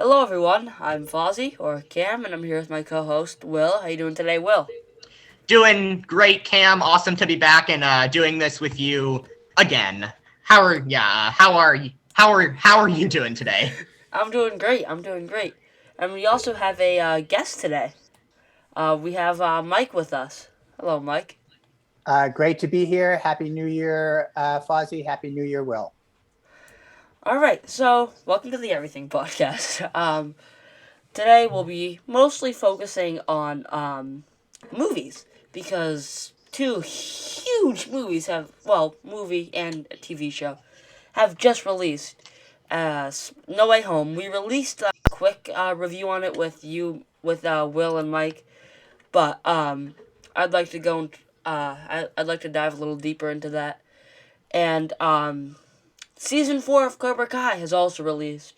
Hello, everyone. I'm Fozzie, or Cam, and I'm here with my co-host, Will. How you doing today, Will? Doing great, Cam. Awesome to be back and doing this with you again. How are you doing today? I'm doing great. I'm doing great. And we also have a guest today. We have Mike with us. Hello, Mike. Great to be here. Happy New Year, Fozzie. Happy New Year, Will. All right, so welcome to the Everything Podcast. Today we'll be mostly focusing on movies because two huge movies movie and a TV show, have just released. No Way Home. We released a quick review on it with Will and Mike, but I'd like to I'd like to dive a little deeper into that. And season 4 of Cobra Kai has also released,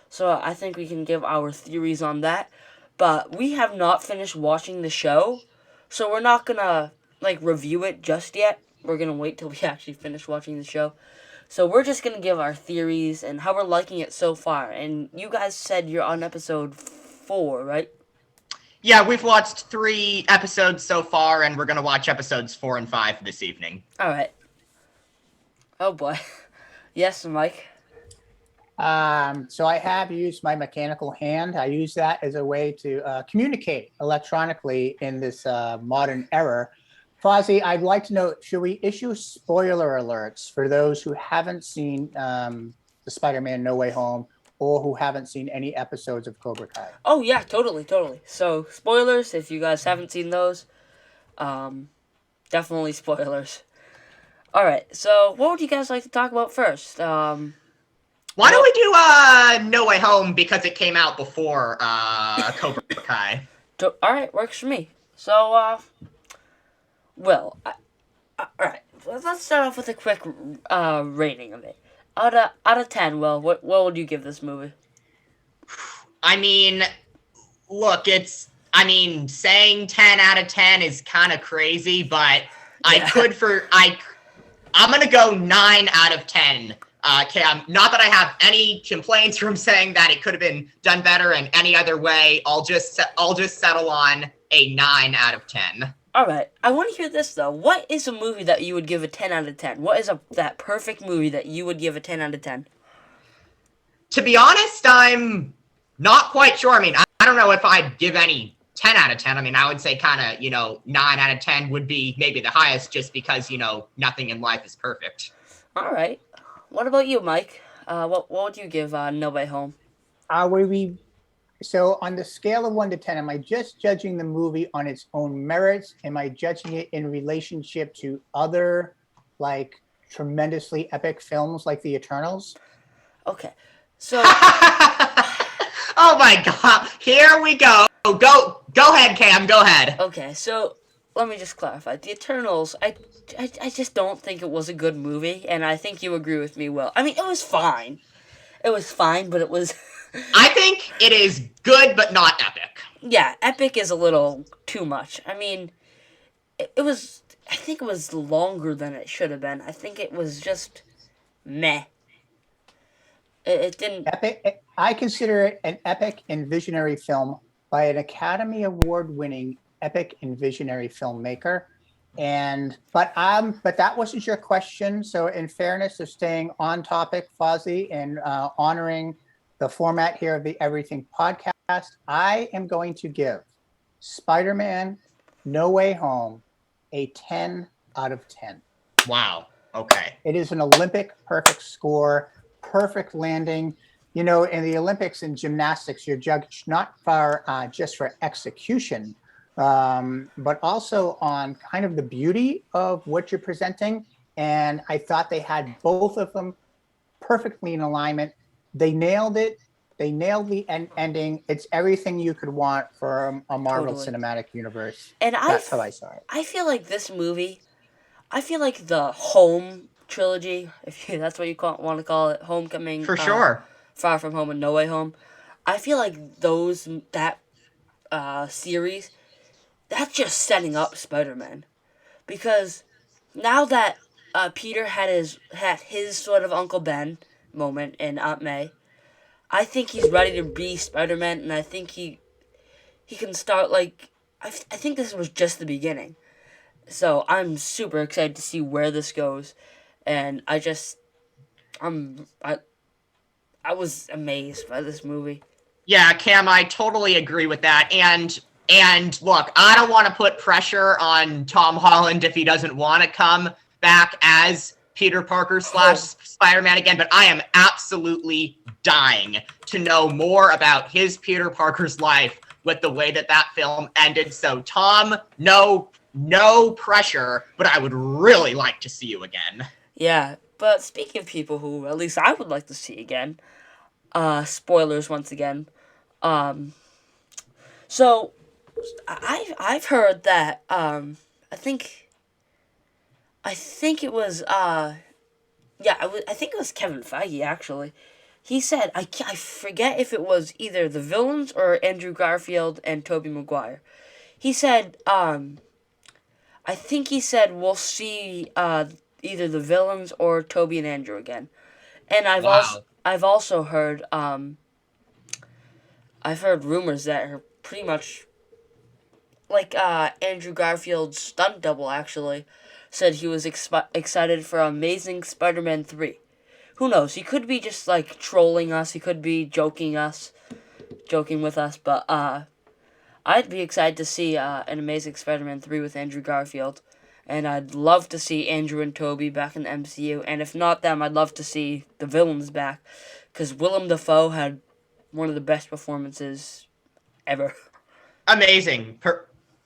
so I think we can give our theories on that. But we have not finished watching the show, so we're not gonna review it just yet. We're gonna wait till we actually finish watching the show. So we're just gonna give our theories and how we're liking it so far. And you guys said you're on episode 4, right? Yeah, we've watched 3 episodes so far, and we're gonna watch episodes 4 and 5 this evening. All right. Oh boy. Yes, Mike. So I have used my mechanical hand. I use that as a way to communicate electronically in this modern era. Fozzie, I'd like to know, should we issue spoiler alerts for those who haven't seen the Spider-Man No Way Home or who haven't seen any episodes of Cobra Kai? Oh yeah, totally. So spoilers if you guys haven't seen those. Definitely spoilers. All right. So what would you guys like to talk about first? Why don't we do No Way Home because it came out before Cobra Kai? All right, works for me. So Will, all right. Let's start off with a quick rating of it. Out of 10, Will, what would you give this movie? I mean, look, saying 10 out of 10 is kind of crazy, but Yeah. I'm gonna go 9 out of 10. Cam, not that I have any complaints from saying that it could have been done better in any other way. I'll just settle on a 9 out of 10. All right. I want to hear this though. What is a movie that you would give a 10 out of 10? What is that perfect movie that you would give a 10 out of 10? To be honest, I'm not quite sure. I mean, I don't know if I'd give any 10 out of 10. I mean, I would say kind of, 9 out of 10 would be maybe the highest just because, nothing in life is perfect. All right. What about you, Mike? What would you give No Way Home? So on the scale of 1 to 10, am I just judging the movie on its own merits? Am I judging it in relationship to other, like, tremendously epic films like The Eternals? Okay. So Oh my god. Here we go. Go ahead, Cam. Go ahead. okay, so let me just clarify. The Eternals, I just don't think it was a good movie, and I think you agree with me, Will. I mean, it was fine. It was fine, but it was I think it is good but not epic. yeah, epic is a little too much. I mean, it was. I think it was longer than it should have been. I think it was just meh. It didn't. Epic. I consider it an epic and visionary film by an Academy Award-winning epic and visionary filmmaker. But that wasn't your question. So in fairness of staying on topic, Fozzie, and honoring the format here of the Everything Podcast, I am going to give Spider-Man No Way Home a 10 out of 10. Wow. Okay. It is an Olympic perfect score, perfect landing. In the Olympics in gymnastics, you're judged not for just for execution, but also on kind of the beauty of what you're presenting. And I thought they had both of them perfectly in alignment. They nailed it. They nailed the ending. It's everything you could want for a Marvel Totally. Cinematic Universe. And That's how I saw it. I feel like this movie. I feel like the Home trilogy, if that's what you want to call it, Homecoming, For sure. Far From Home, and No Way Home. I feel like that series, that's just setting up Spider-Man, because now that Peter had his sort of Uncle Ben moment in Aunt May, I think he's ready to be Spider-Man, and I think he can start like I think this was just the beginning. So I'm super excited to see where this goes, and I'm I was amazed by this movie. Yeah, Cam, I totally agree with that. And look, I don't want to put pressure on Tom Holland if he doesn't want to come back as Peter Parker slash Spider-Man again, but I am absolutely dying to know more about his Peter Parker's life with the way that that film ended. So Tom, no pressure, but I would really like to see you again. Yeah, but speaking of people who at least I would like to see again, spoilers once again. Um, so I've heard that I think it was yeah I think it was Kevin Feige actually. He said I forget if it was either the villains or Andrew Garfield and Tobey Maguire. He said I think he said we'll see either the villains or Tobey and Andrew again. And Wow. I've also heard I've heard rumors that are pretty much like Andrew Garfield's stunt double actually said he was excited for Amazing Spider-Man 3. Who knows? He could be just like trolling us. He could be joking with us, but I'd be excited to see an Amazing Spider-Man 3 with Andrew Garfield. And I'd love to see Andrew and Tobey back in the MCU. And if not them, I'd love to see the villains back. Because Willem Dafoe had one of the best performances ever. Amazing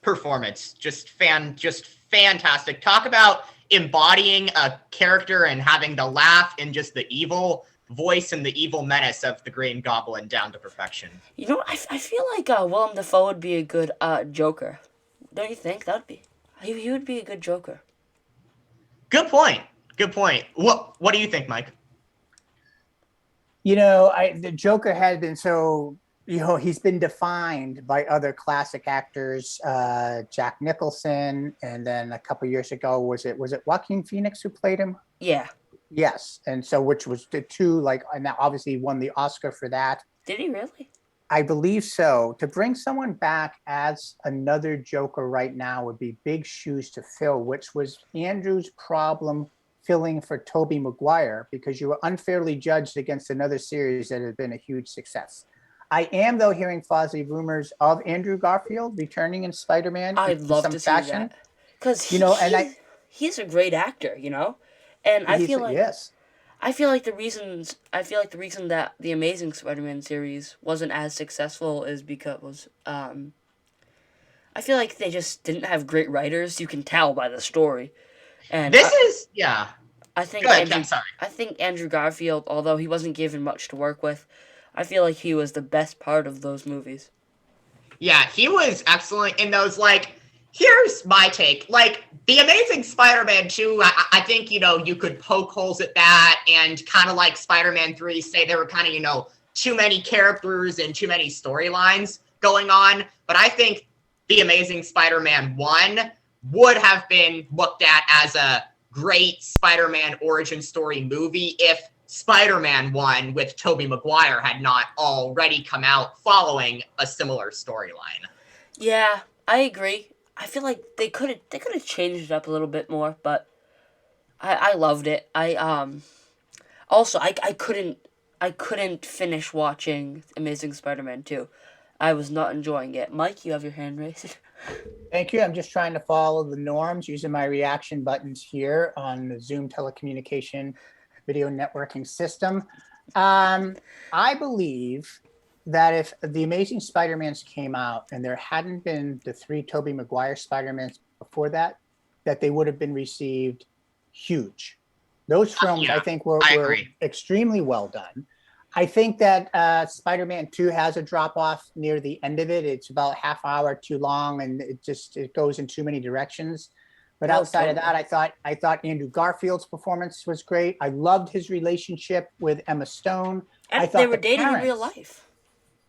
performance. Just fantastic. Talk about embodying a character and having the laugh and just the evil voice and the evil menace of the Green Goblin down to perfection. You know, I feel like Willem Dafoe would be a good Joker. Don't you think? He would be a good Joker. Good point. Good point. What do you think, Mike? You know, the Joker had been so, you know, he's been defined by other classic actors, Jack Nicholson, and then a couple years ago, was it Joaquin Phoenix who played him? Yeah. Yes, and so which was the two, like, and now obviously he won the Oscar for that. Did he really? I believe so. To bring someone back as another Joker right now would be big shoes to fill, which was Andrew's problem filling for Tobey Maguire, because you were unfairly judged against another series that had been a huge success. I am, though, hearing fuzzy rumors of Andrew Garfield returning in Spider-Man. I'd love to see that. Because you know, he's a great actor, you know? And I feel like yes. I feel like the reason that the Amazing Spider-Man series wasn't as successful is because I feel like they just didn't have great writers. You can tell by the story. And I think Andrew Garfield, although he wasn't given much to work with, I feel like he was the best part of those movies. Yeah, he was excellent in those. Like, here's my take. Like, The Amazing Spider-Man 2, I think, you know, you could poke holes at that, and kind of like Spider-Man 3, say there were kind of, you know, too many characters and too many storylines going on. But I think The Amazing Spider-Man 1 would have been looked at as a great Spider-Man origin story movie if Spider-Man 1 with Tobey Maguire had not already come out following a similar storyline. Yeah, I agree. I feel like they could have changed it up a little bit more, but I loved it. Also I couldn't finish watching Amazing Spider-Man 2. I was not enjoying it. Mike, you have your hand raised. Thank you. I'm just trying to follow the norms using my reaction buttons here on the Zoom telecommunication video networking system. I believe that if The Amazing Spider-Mans came out and there hadn't been the 3 Tobey Maguire Spider-Mans before that, that they would have been received huge. Those films, I think, were extremely well done. I think that Spider-Man 2 has a drop-off near the end of it. It's about half hour too long, and it goes in too many directions. But outside of that, I thought Andrew Garfield's performance was great. I loved his relationship with Emma Stone. And I thought they were dating in real life.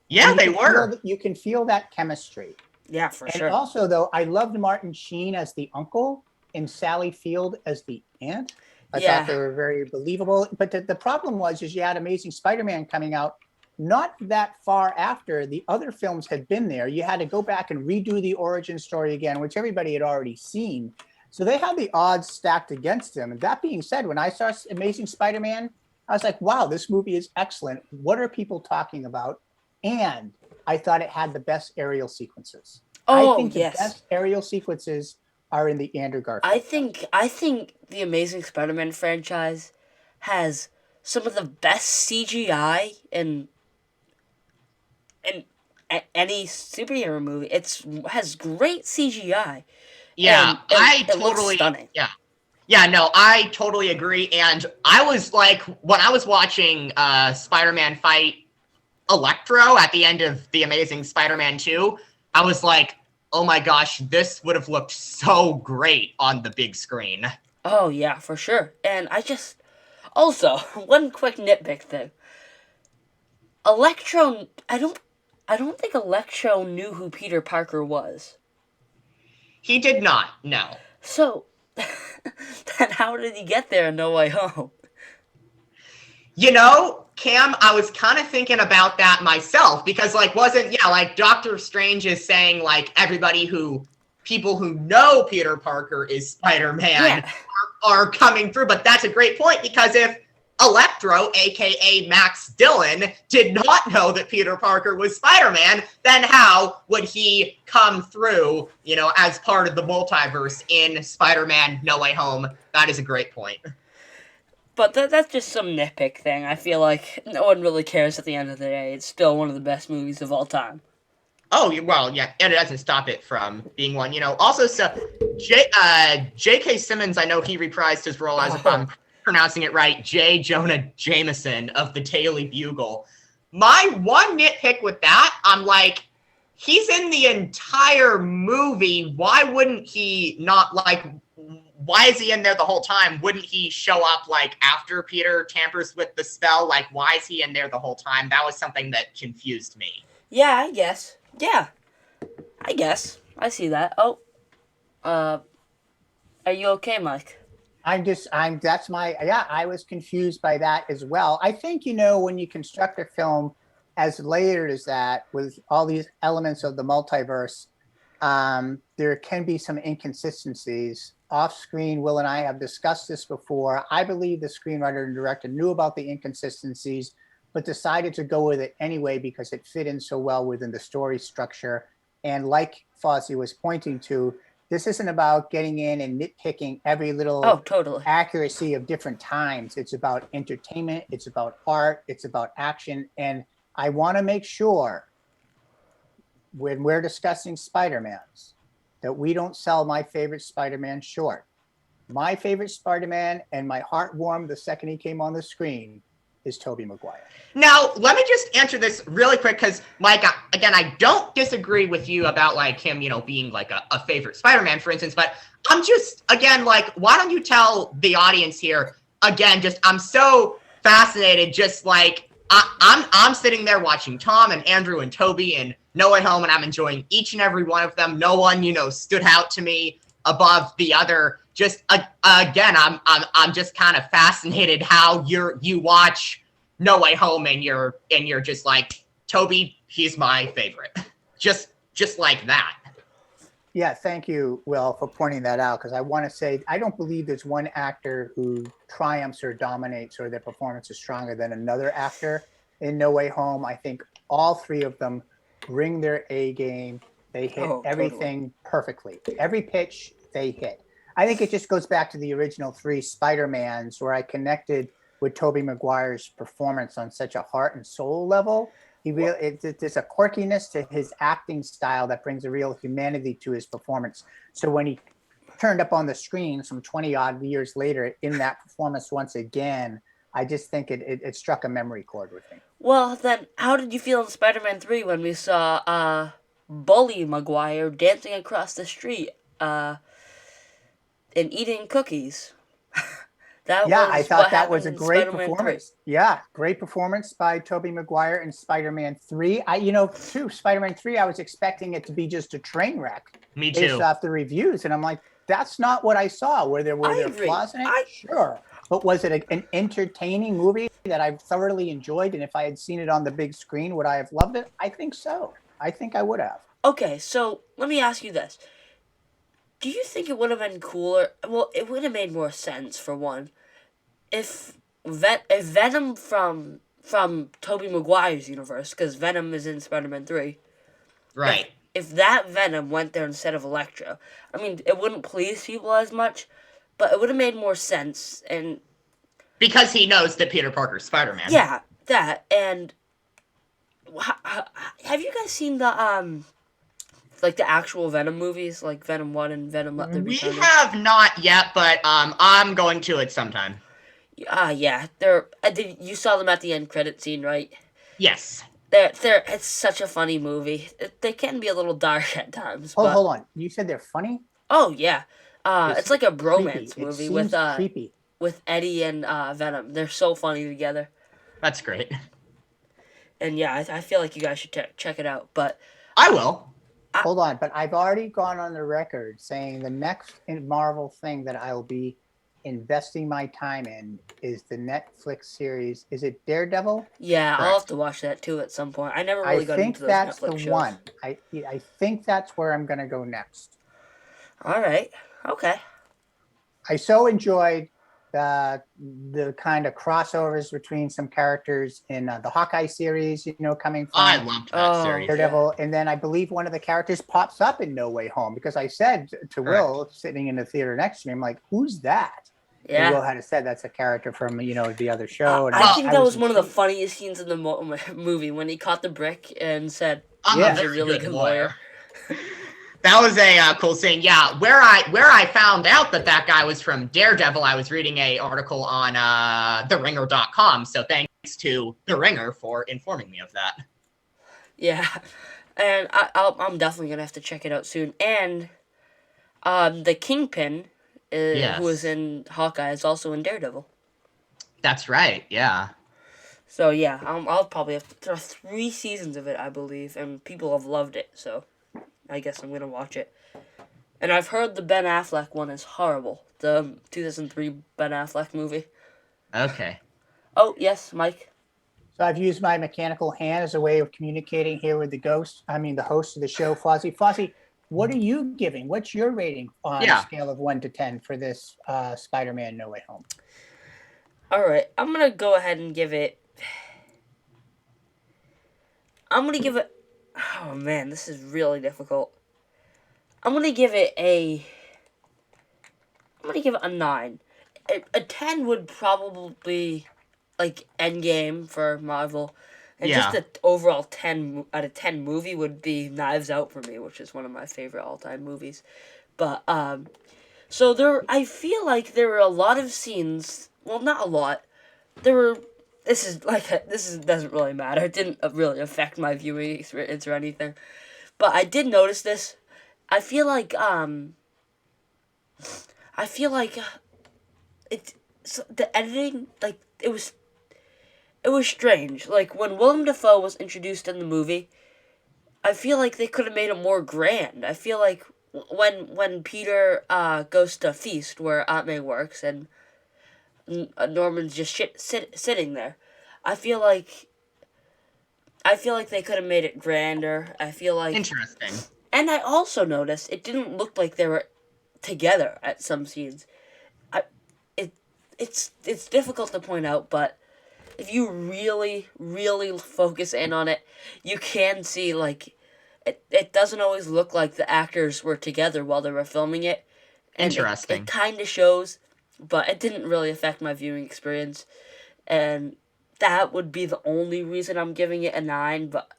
Yeah, they were. You can feel that chemistry. Yeah, for sure. And also, though, I loved Martin Sheen as the uncle and Sally Field as the aunt. I thought they were very believable. But the problem was you had Amazing Spider-Man coming out not that far after the other films had been there. You had to go back and redo the origin story again, which everybody had already seen. So they had the odds stacked against them. And that being said, when I saw Amazing Spider-Man, I was like, wow, this movie is excellent. What are people talking about? And I thought it had the best aerial sequences. I think the best aerial sequences are in the Andrew Garfield. I think the Amazing Spider-Man franchise has some of the best CGI in any superhero movie. It has great CGI. Yeah, it looks stunning. Yeah, no, I totally agree. And I was like, when I was watching Spider-Man fight Electro at the end of The Amazing Spider-Man 2, I was like, oh my gosh, this would have looked so great on the big screen. Oh, yeah, for sure. And also, one quick nitpick thing. Electro, I don't think Electro knew who Peter Parker was. He did not, no. So, then how did he get there in No Way Home? You know, Cam, I was kind of thinking about that myself because, like, Doctor Strange is saying, like, people who know Peter Parker is Spider-Man are coming through. But that's a great point because if Electro, aka Max Dillon, did not know that Peter Parker was Spider-Man, then how would he come through, as part of the multiverse in Spider-Man No Way Home? That is a great point. But that's just some nitpick thing. I feel like no one really cares at the end of the day. It's still one of the best movies of all time. Oh, well, yeah, and it doesn't stop it from being one. Also, so J.K. Simmons, I know he reprised his role as, if I'm pronouncing it right, J. Jonah Jameson of the Daily Bugle. My one nitpick with that, I'm like, he's in the entire movie. Why wouldn't he not, why is he in there the whole time? Wouldn't he show up, after Peter tampers with the spell? Why is he in there the whole time? That was something that confused me. Yeah, I guess. Yeah. I guess. I see that. Oh. Are you okay, Mike? I was confused by that as well. I think, when you construct a film as layered as that, with all these elements of the multiverse, there can be some inconsistencies. Off screen, Will and I have discussed this before. I believe the screenwriter and director knew about the inconsistencies, but decided to go with it anyway because it fit in so well within the story structure. And like Fozzie was pointing to, this isn't about getting in and nitpicking every little accuracy of different times. It's about entertainment. It's about art. It's about action. And I want to make sure when we're discussing Spider-Mans that we don't sell my favorite Spider-Man short. My favorite Spider-Man, and my heart warmed the second he came on the screen, is Tobey Maguire. Now, let me just answer this really quick because, Mike, again, I don't disagree with you about, him, being, a favorite Spider-Man, for instance, but I'm just, again, why don't you tell the audience here, again, I'm so fascinated, I'm sitting there watching Tom and Andrew and Tobey and No Way Home, and I'm enjoying each and every one of them. No one, stood out to me above the other. Just again, I'm just kind of fascinated how you watch No Way Home and you're just like, Tobey, he's my favorite. Just like that. Yeah, thank you, Will, for pointing that out, because I want to say I don't believe there's one actor who triumphs or dominates or their performance is stronger than another actor in No Way Home. I think all three of them bring their A game. They hit everything perfectly. Every pitch they hit. I think it just goes back to the original three Spider-Mans where I connected with Tobey Maguire's performance on such a heart and soul level. There's a quirkiness to his acting style that brings a real humanity to his performance. So when he turned up on the screen some 20 odd years later in that performance once again, I just think it struck a memory chord with me. Well, then, how did you feel in Spider-Man 3 when we saw Bully Maguire dancing across the street and eating cookies? I thought that was a great performance. 3. Yeah, great performance by Tobey Maguire in Spider-Man 3. Spider-Man 3, I was expecting it to be just a train wreck. Me too. Based off the reviews, and I'm like, that's not what I saw. Were there flaws in it? Sure. But was it an entertaining movie that I've thoroughly enjoyed? And if I had seen it on the big screen, would I have loved it? I think so. I think I would have. Okay, so let me ask you this. Do you think it would have been cooler? Well, it would have made more sense, for one, if if Venom from Tobey Maguire's universe, because Venom is in Spider-Man 3. Right. If that Venom went there instead of Electro, I mean, it wouldn't please people as much, but it would have made more sense. And Because he knows that Peter Parker's Spider-Man. yeah, that. And have you guys seen like the actual Venom movies, like Venom 1 and Venom Let There Be We Carnage? have not yet, but I'm going to it sometime. Yeah, they're. You saw them at the end credit scene, right? Yes. It's such a funny movie. They can be a little dark at times. Oh, but, hold on. You said they're funny? Oh yeah, it's like a bromance Creepy. movie It with seems creepy. with Eddie and Venom. They're so funny together. That's great. And yeah, I feel like you guys should check it out. But I will. Hold on, but I've already gone on the record saying the next Marvel thing that I will be investing my time in is the Netflix series. Is it Daredevil? yeah, I'll Correct. have to watch that too at some point. I never really I got think into those that's Netflix the shows. one. I think that's where I'm going to go next. All right. Okay. I so enjoyed the kind of crossovers between some characters in the Hawkeye series, coming from I loved that series. Daredevil. And then I believe one of the characters pops up in No Way Home, because I said to Will, sitting in the theater next to me, I'm like, who's that? Yeah. And Will had said that's a character from, the other show. And I think that was one of the intrigued. funniest scenes in the movie when he caught the brick and said, I'm Yeah. a very really good lawyer. That was a cool scene. Yeah, where I found out that guy was from Daredevil, I was reading a article on TheRinger.com. So thanks to The Ringer for informing me of that. Yeah, and I'm definitely gonna have to check it out soon. And the Kingpin, Yes. who was in Hawkeye, is also in Daredevil. That's right. Yeah. So yeah, I'll probably have there are 3 seasons of it, I believe, and people have loved it. So I guess I'm gonna watch it. And I've heard the Ben Affleck one is horrible. The 2003 Ben Affleck movie. Okay. Oh yes, Mike. So I've used my mechanical hand as a way of communicating here with the host of the show, Fozzie. Fozzie, what are you giving? What's your rating on a scale of 1 to 10 for this Spider-Man No Way Home? All right, I'm gonna go ahead and give it. Oh man, this is really difficult. I'm gonna give it a 9. A 10 would probably be like Endgame for Marvel. And just an overall 10 out of 10 movie would be Knives Out for me, which is one of my favorite all-time movies. But so I feel like there were a lot of scenes, well, not a lot. This doesn't really matter. It didn't really affect my viewing experience or anything. But I did notice this. I feel like the editing, like, it was strange. Like, when Willem Dafoe was introduced in the movie, I feel like they could have made it more grand. I feel like when Peter goes to Feast, where Aunt May works, and Norman's just sitting there, I feel like they could have made it grander. I feel like... Interesting. And I also noticed it didn't look like they were together at some scenes. It's difficult to point out, but if you really, really focus in on it, you can see, like, it doesn't always look like the actors were together while they were filming it. And Interesting. It kind of shows, but it didn't really affect my viewing experience. And that would be the only reason I'm giving it a 9, but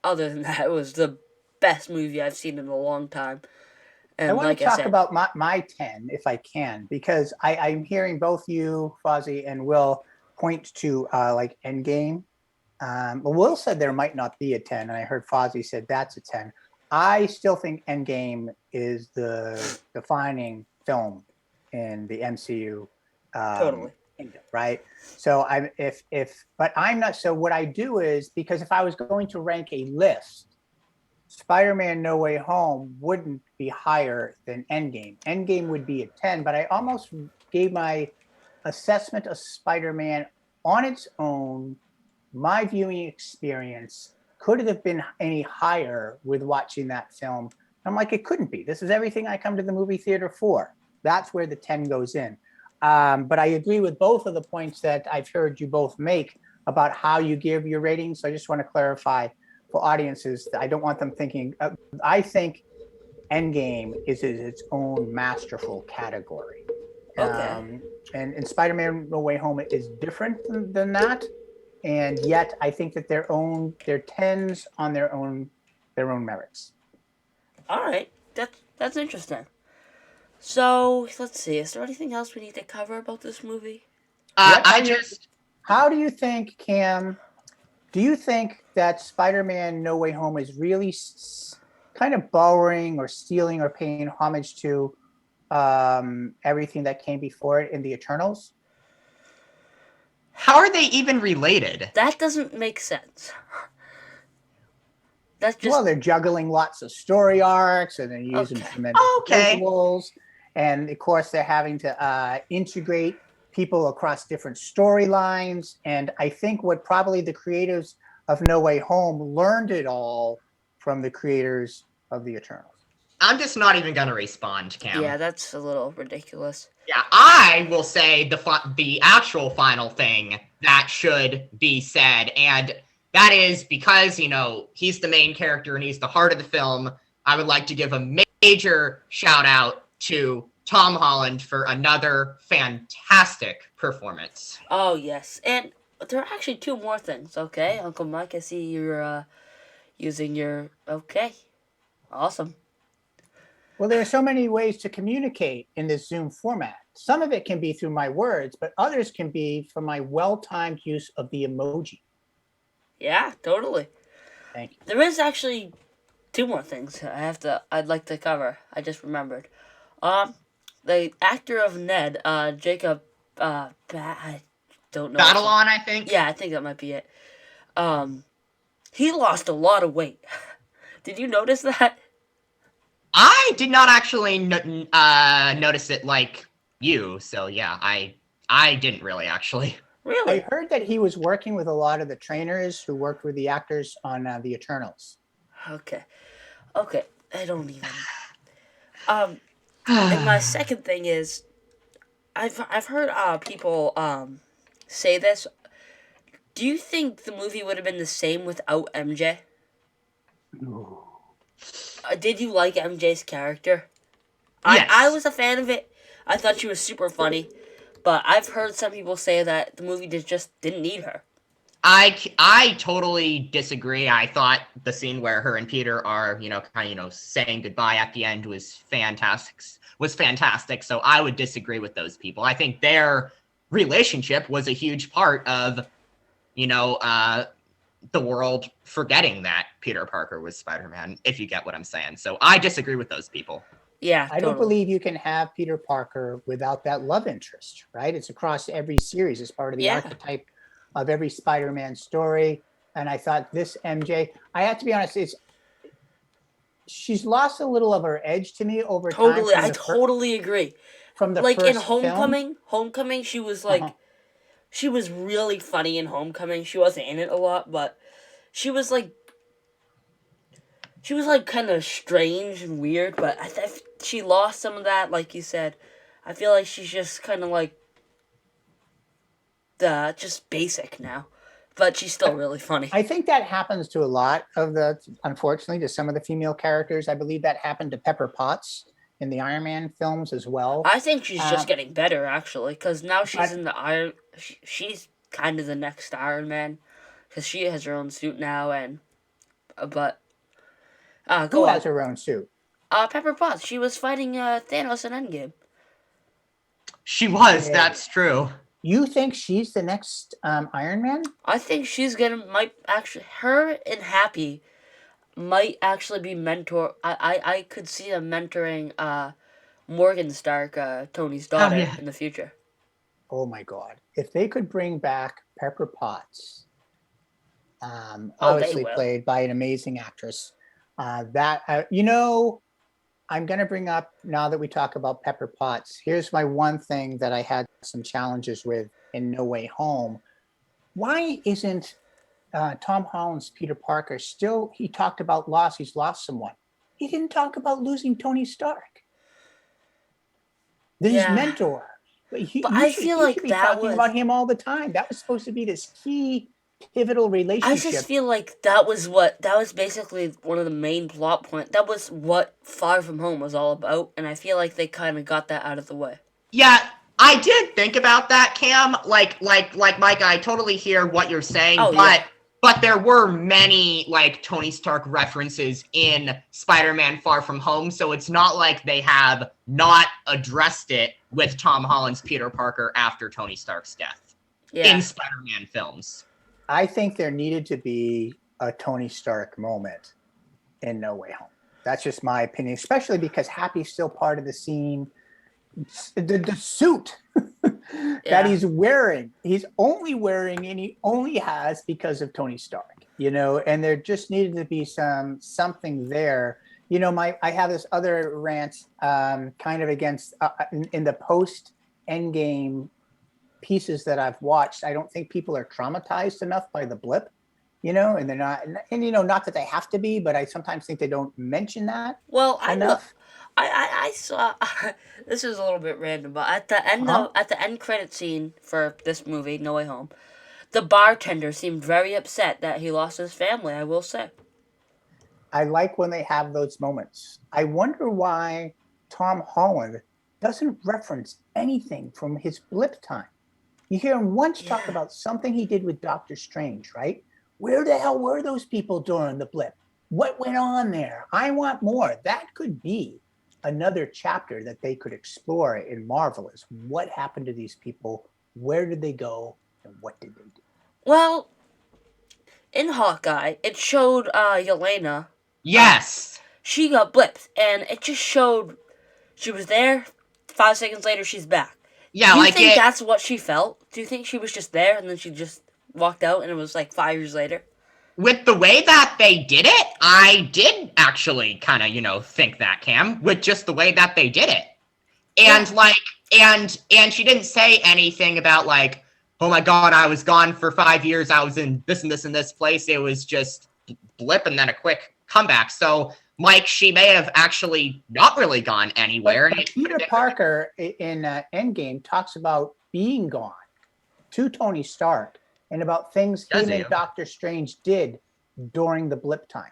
other than that, it was the best movie I've seen in a long time. And I want like to talk I said, about my 10, if I can, because I'm hearing both you, Fozzie, and Will point to like Endgame. Well, Will said there might not be a 10, and I heard Fozzie said that's a 10. I still think Endgame is the defining film in the MCU. Totally. Right. So but I'm not. So what I do is, because if I was going to rank a list, Spider-Man No Way Home wouldn't be higher than Endgame. Endgame would be a 10, but I almost gave my assessment of Spider-Man on its own, my viewing experience, could it have been any higher with watching that film? I'm like, it couldn't be. This is everything I come to the movie theater for. That's where the 10 goes in. But I agree with both of the points that I've heard you both make about how you give your ratings. So I just want to clarify for audiences that I don't want them thinking, I think Endgame is its own masterful category. Okay. And Spider-Man No Way Home is different than that. And yet I think that they're tens on their own merits. All right. That's interesting. So let's see. Is there anything else we need to cover about this movie? How do you think, Cam? Do you think that Spider-Man No Way Home is really kind of borrowing or stealing or paying homage to everything that came before it in the Eternals? How are they even related? That doesn't make sense. That's just Well, they're juggling lots of story arcs and they're using tremendous visuals. And of course, they're having to integrate people across different storylines. And I think what probably the creators of No Way Home learned it all from the creators of the Eternals. I'm just not even going to respond, Cam. Yeah, that's a little ridiculous. Yeah, I will say the actual final thing that should be said, and that is because, you know, he's the main character and he's the heart of the film. I would like to give a major shout out to Tom Holland for another fantastic performance. Oh, yes. And there are actually two more things, okay? Uncle Mike, I see you're using your... Okay. Awesome. Well, there are so many ways to communicate in this Zoom format. Some of it can be through my words, but others can be from my well-timed use of the emoji. Yeah, totally. Thank you. There is actually two more things I'd like to cover. I just remembered. The actor of Ned, Jacob, I don't know. Batalon, I think? Yeah, I think that might be it. He lost a lot of weight. Did you notice that? I did not actually notice it like you, so yeah, I didn't really actually. Really? I heard that he was working with a lot of the trainers who worked with the actors on the Eternals. Okay. I don't even. And my second thing is, I've heard people say this. Do you think the movie would have been the same without MJ? Ooh. Did you like MJ's character? Yes. I was a fan of it. I thought she was super funny. But I've heard some people say that the movie just didn't need her. I totally disagree. I thought the scene where her and Peter are, saying goodbye at the end was fantastic. So I would disagree with those people. I think their relationship was a huge part of, the world forgetting that Peter Parker was Spider-Man, if you get what I'm saying. So I disagree with those people. Yeah, I don't believe you can have Peter Parker without that love interest, right? It's across every series. It's part of the archetype of every Spider-Man story. And I thought this MJ, I have to be honest, she's lost a little of her edge to me over time. Totally, I totally agree. From the like first in Homecoming, she was like, she was really funny in Homecoming. She wasn't in it a lot, but she was like kind of strange and weird. But she lost some of that, like you said. I feel like she's just kind of like just basic now, but she's still really funny. I think that happens to a lot of unfortunately, to some of the female characters. I believe that happened to Pepper Potts in the Iron Man films as well. I think she's just getting better, actually, because now she's in the Iron... She's kind of the next Iron Man, because she has her own suit now, and... But... Who has her own suit? Pepper Potts. She was fighting Thanos in Endgame. She was, that's true. You think she's the next Iron Man? I think her and Happy might actually be mentor. I could see them mentoring Morgan Stark, Tony's daughter, in the future. Oh my God! If they could bring back Pepper Potts, obviously played by an amazing actress, I'm going to bring up, now that we talk about Pepper Potts, here's my one thing that I had some challenges with in No Way Home. Why isn't Tom Holland's Peter Parker still, he talked about loss, he's lost someone. He didn't talk about losing Tony Stark, his Yeah. mentor. But He I should feel like be that talking was... about him all the time. That was supposed to be this key pivotal I relationship. just feel like that was basically one of the main plot points. That was what Far From Home was all about, and I feel like they kind of got that out of the way. Yeah, I did think about that, Cam. Like Mike, I totally hear what you're saying, Oh, yeah. But there were many, like, Tony Stark references in Spider-Man Far From Home, so it's not like they have not addressed it with Tom Holland's Peter Parker after Tony Stark's death in Spider-Man films. I think there needed to be a Tony Stark moment in No Way Home. That's just my opinion, especially because Happy's still part of the scene. The suit that he's wearing, he's only wearing, and he only has because of Tony Stark, and there just needed to be something there. I have this other rant kind of against in the post Endgame pieces that I've watched. I don't think people are traumatized enough by the blip, and they're not, and not that they have to be, but I sometimes think they don't mention that enough. I saw this is a little bit random, but at the end credit scene for this movie, No Way Home, the bartender seemed very upset that he lost his family. I will say. I like when they have those moments. I wonder why Tom Holland doesn't reference anything from his blip time. You hear him once talk about something he did with Doctor Strange, right? Where the hell were those people during the blip? What went on there? I want more. That could be another chapter that they could explore in Marvel, is what happened to these people, where did they go, and what did they do? Well, in Hawkeye, it showed Yelena. Yes. She got blipped, and it just showed she was there. 5 seconds later, she's back. Yeah, do you think that's what she felt? Do you think she was just there, and then she just walked out, and it was like 5 years later? With the way that they did it, I did actually kind of, think that, Cam, with just the way that they did it. And and she didn't say anything about like, oh my God, I was gone for 5 years. I was in this and this and this place. It was just blip and then a quick comeback. So Mike, she may have actually not really gone anywhere. But Peter Parker in Endgame talks about being gone to Tony Stark and about things him and Doctor Strange did during the blip time.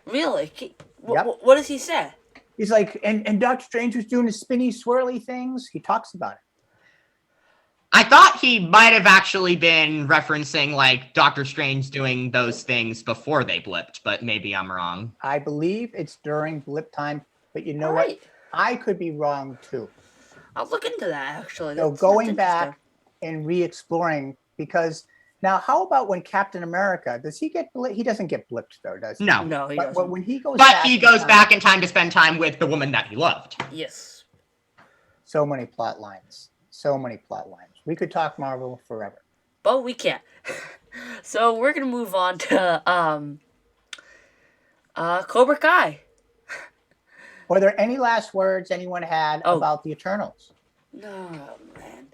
Really? What does he say? He's like, and Doctor Strange was doing his spinny, swirly things. He talks about it. I thought he might have actually been referencing, like, Doctor Strange doing those things before they blipped, but maybe I'm wrong. I believe it's during blip time, but you know what? I could be wrong, too. I'll look into that, actually. So going back and re-exploring, because now how about when Captain America, does he get blipped? He doesn't get blipped, though, does he? No, he doesn't. But when he goes back... But he goes back in time to spend time with the woman that he loved. Yes. So many plot lines. So many plot lines. We could talk Marvel forever. But we can't. So we're going to move on to Cobra Kai. Were there any last words anyone had about the Eternals? No, man.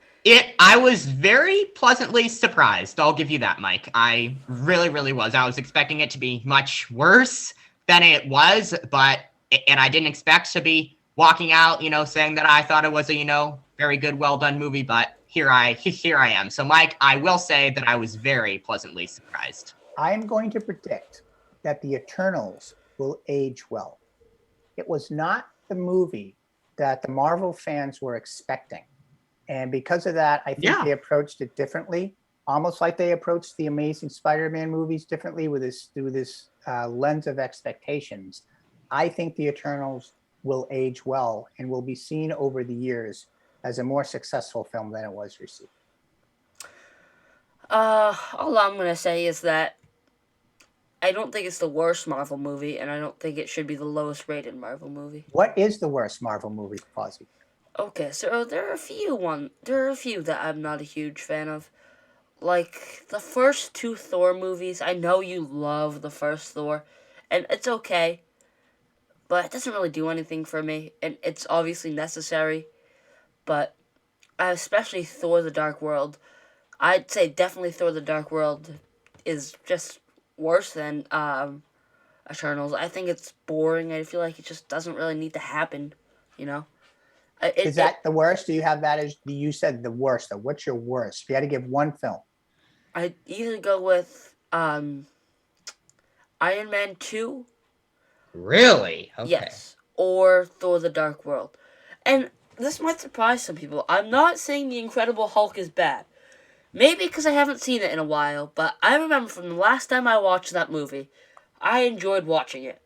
I was very pleasantly surprised. I'll give you that, Mike. I really, really was. I was expecting it to be much worse than it was, and I didn't expect to be walking out, saying that I thought it was a, very good, well done movie, but here I am. So, Mike, I will say that I was very pleasantly surprised. I am going to predict that the Eternals will age well. It was not the movie that the Marvel fans were expecting. And because of that, I think they approached it differently, almost like they approached the Amazing Spider-Man movies differently through this lens of expectations. I think the Eternals will age well and will be seen over the years as a more successful film than it was received. All I'm going to say is that I don't think it's the worst Marvel movie, and I don't think it should be the lowest rated Marvel movie. What is the worst Marvel movie, Fozzie? Okay, so there are a few that I'm not a huge fan of. Like, the first two Thor movies, I know you love the first Thor, and it's okay. but it doesn't really do anything for me, and it's obviously necessary. But especially Thor: The Dark World, I'd say definitely Thor: The Dark World is just worse than Eternals. I think it's boring. I feel like it just doesn't really need to happen. You know, Is that the worst? Do you have that as you said the worst? Though, what's your worst? If you had to give one film, I'd either go with Iron Man 2, Really? Okay. yes, or Thor: The Dark World. And this might surprise some people. I'm not saying The Incredible Hulk is bad. Maybe because I haven't seen it in a while, but I remember from the last time I watched that movie, I enjoyed watching it.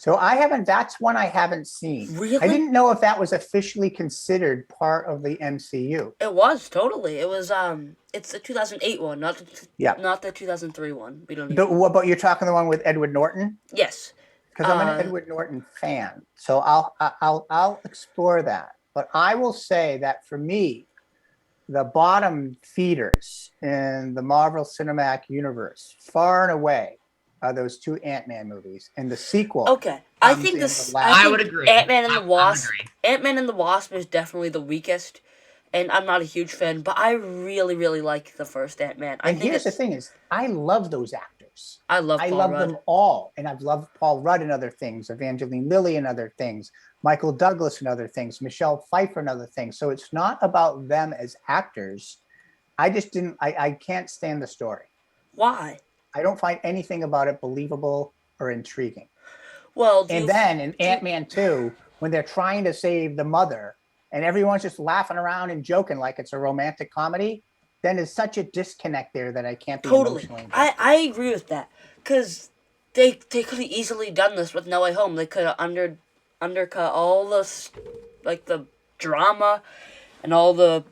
so I haven't. That's one I haven't seen. Really? I didn't know if that was officially considered part of the MCU. It was totally. It was it's the 2008 one, Yeah. not the 2003 one. We don't But even. what about you're talking the one with Edward Norton? Yes. Because I'm an Edward Norton fan, so I'll explore that. But I will say that for me, the bottom feeders in the Marvel Cinematic Universe, far and away, are those two Ant-Man movies, and the sequel. Okay. I comes think in this. the last- I would agree. Ant-Man and the I would Wasp. agree. Ant-Man and the Wasp is definitely the weakest, and I'm not a huge fan, but I really, really like the first Ant-Man. I And think here's the it's. thing: is I love those actors. I love I Paul love Rudd. them all, and I've loved Paul Rudd in other things, Evangeline Lilly in other things, Michael Douglas in other things, Michelle Pfeiffer in other things. So it's not about them as actors. I just didn't. I can't stand the story. Why? I don't find anything about it believable or intriguing. Well, And then in Ant-Man 2, when they're trying to save the mother and everyone's just laughing around and joking like it's a romantic comedy, then there's such a disconnect there that I can't be totally. emotionally invested. I agree with that, because they could have easily done this with No Way Home. They could have undercut all the like the drama and all the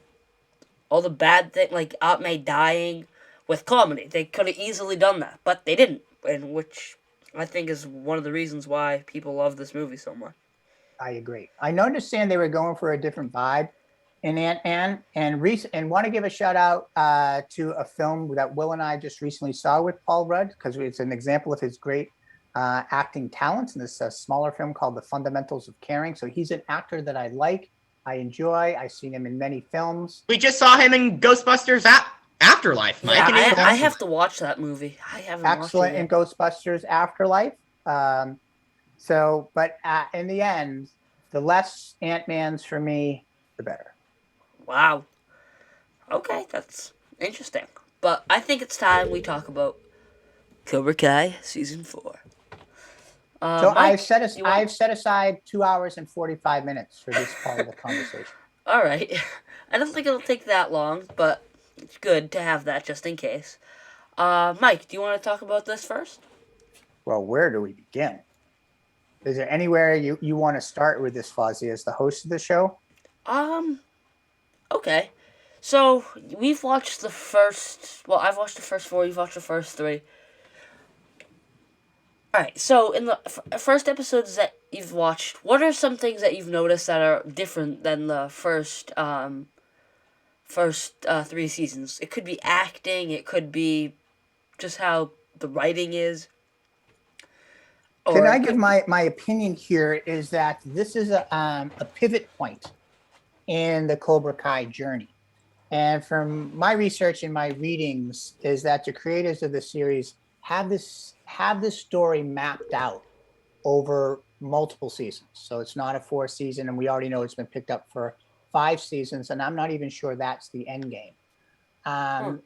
bad thing, like Aunt May dying, with comedy. They could have easily done that, but they didn't, and which I think is one of the reasons why people love this movie so much. I agree. I understand they were going for a different vibe in Ant-Man, and want to give a shout out to a film that Will and I just recently saw with Paul Rudd, because it's an example of his great acting talents in this smaller film called The Fundamentals of Caring. So he's an actor that I like, I enjoy. I've seen him in many films. We just saw him in Ghostbusters Afterlife, Mike. Yeah, and he's I have to watch that movie. I haven't Excellent watched it in yet. Ghostbusters Afterlife. But in the end, the less Ant-Mans for me, the better. Wow. Okay, that's interesting. But I think it's time we talk about Cobra Kai Season 4. So Mike, I've set aside 2 hours and 45 minutes for this part of the conversation. All right. I don't think it'll take that long, but it's good to have that just in case. Mike, do you want to talk about this first? Well, where do we begin? Is there anywhere you want to start with this, Fozzie, as the host of the show? Okay. So, we've watched the first... Well, I've watched the first 4, you've watched the first 3. Alright, so in the first episodes that you've watched, what are some things that you've noticed that are different than the first 3 seasons? It could be acting, it could be just how the writing is. Can I give my opinion here is that this is a pivot point in the Cobra Kai journey. And from my research and my readings is that the creators of the series have this story mapped out over multiple seasons. So it's not a 4th season, and we already know it's been picked up for 5 seasons, and I'm not even sure that's the end game.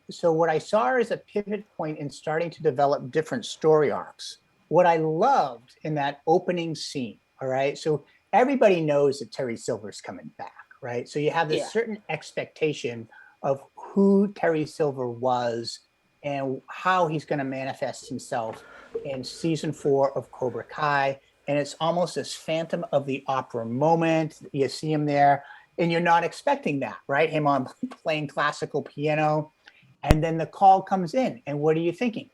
So what I saw is a pivot point in starting to develop different story arcs. What I loved in that opening scene, all right, so everybody knows that Terry Silver's coming back, right? So you have this certain expectation of who Terry Silver was and how he's going to manifest himself in season 4 of Cobra Kai. And it's almost this Phantom of the Opera moment. You see him there, and you're not expecting that, right? Him on playing classical piano. And then the call comes in. And what are you thinking?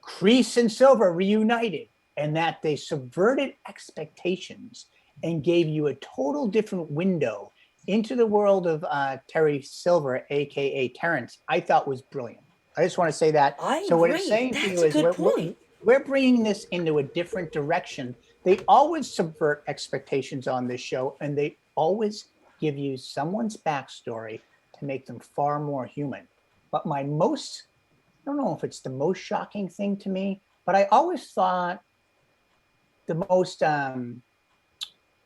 Kreese and Silver reunited. And that they subverted expectations and gave you a total different window into the world of Terry Silver, a.k.a. Terrence, I thought was brilliant. I just want to say that. I so what agree. it's saying That's to you a is good point. we're bringing this into a different direction. They always subvert expectations on this show, and they always give you someone's backstory to make them far more human. But I don't know if it's the most shocking thing to me, but I always thought the most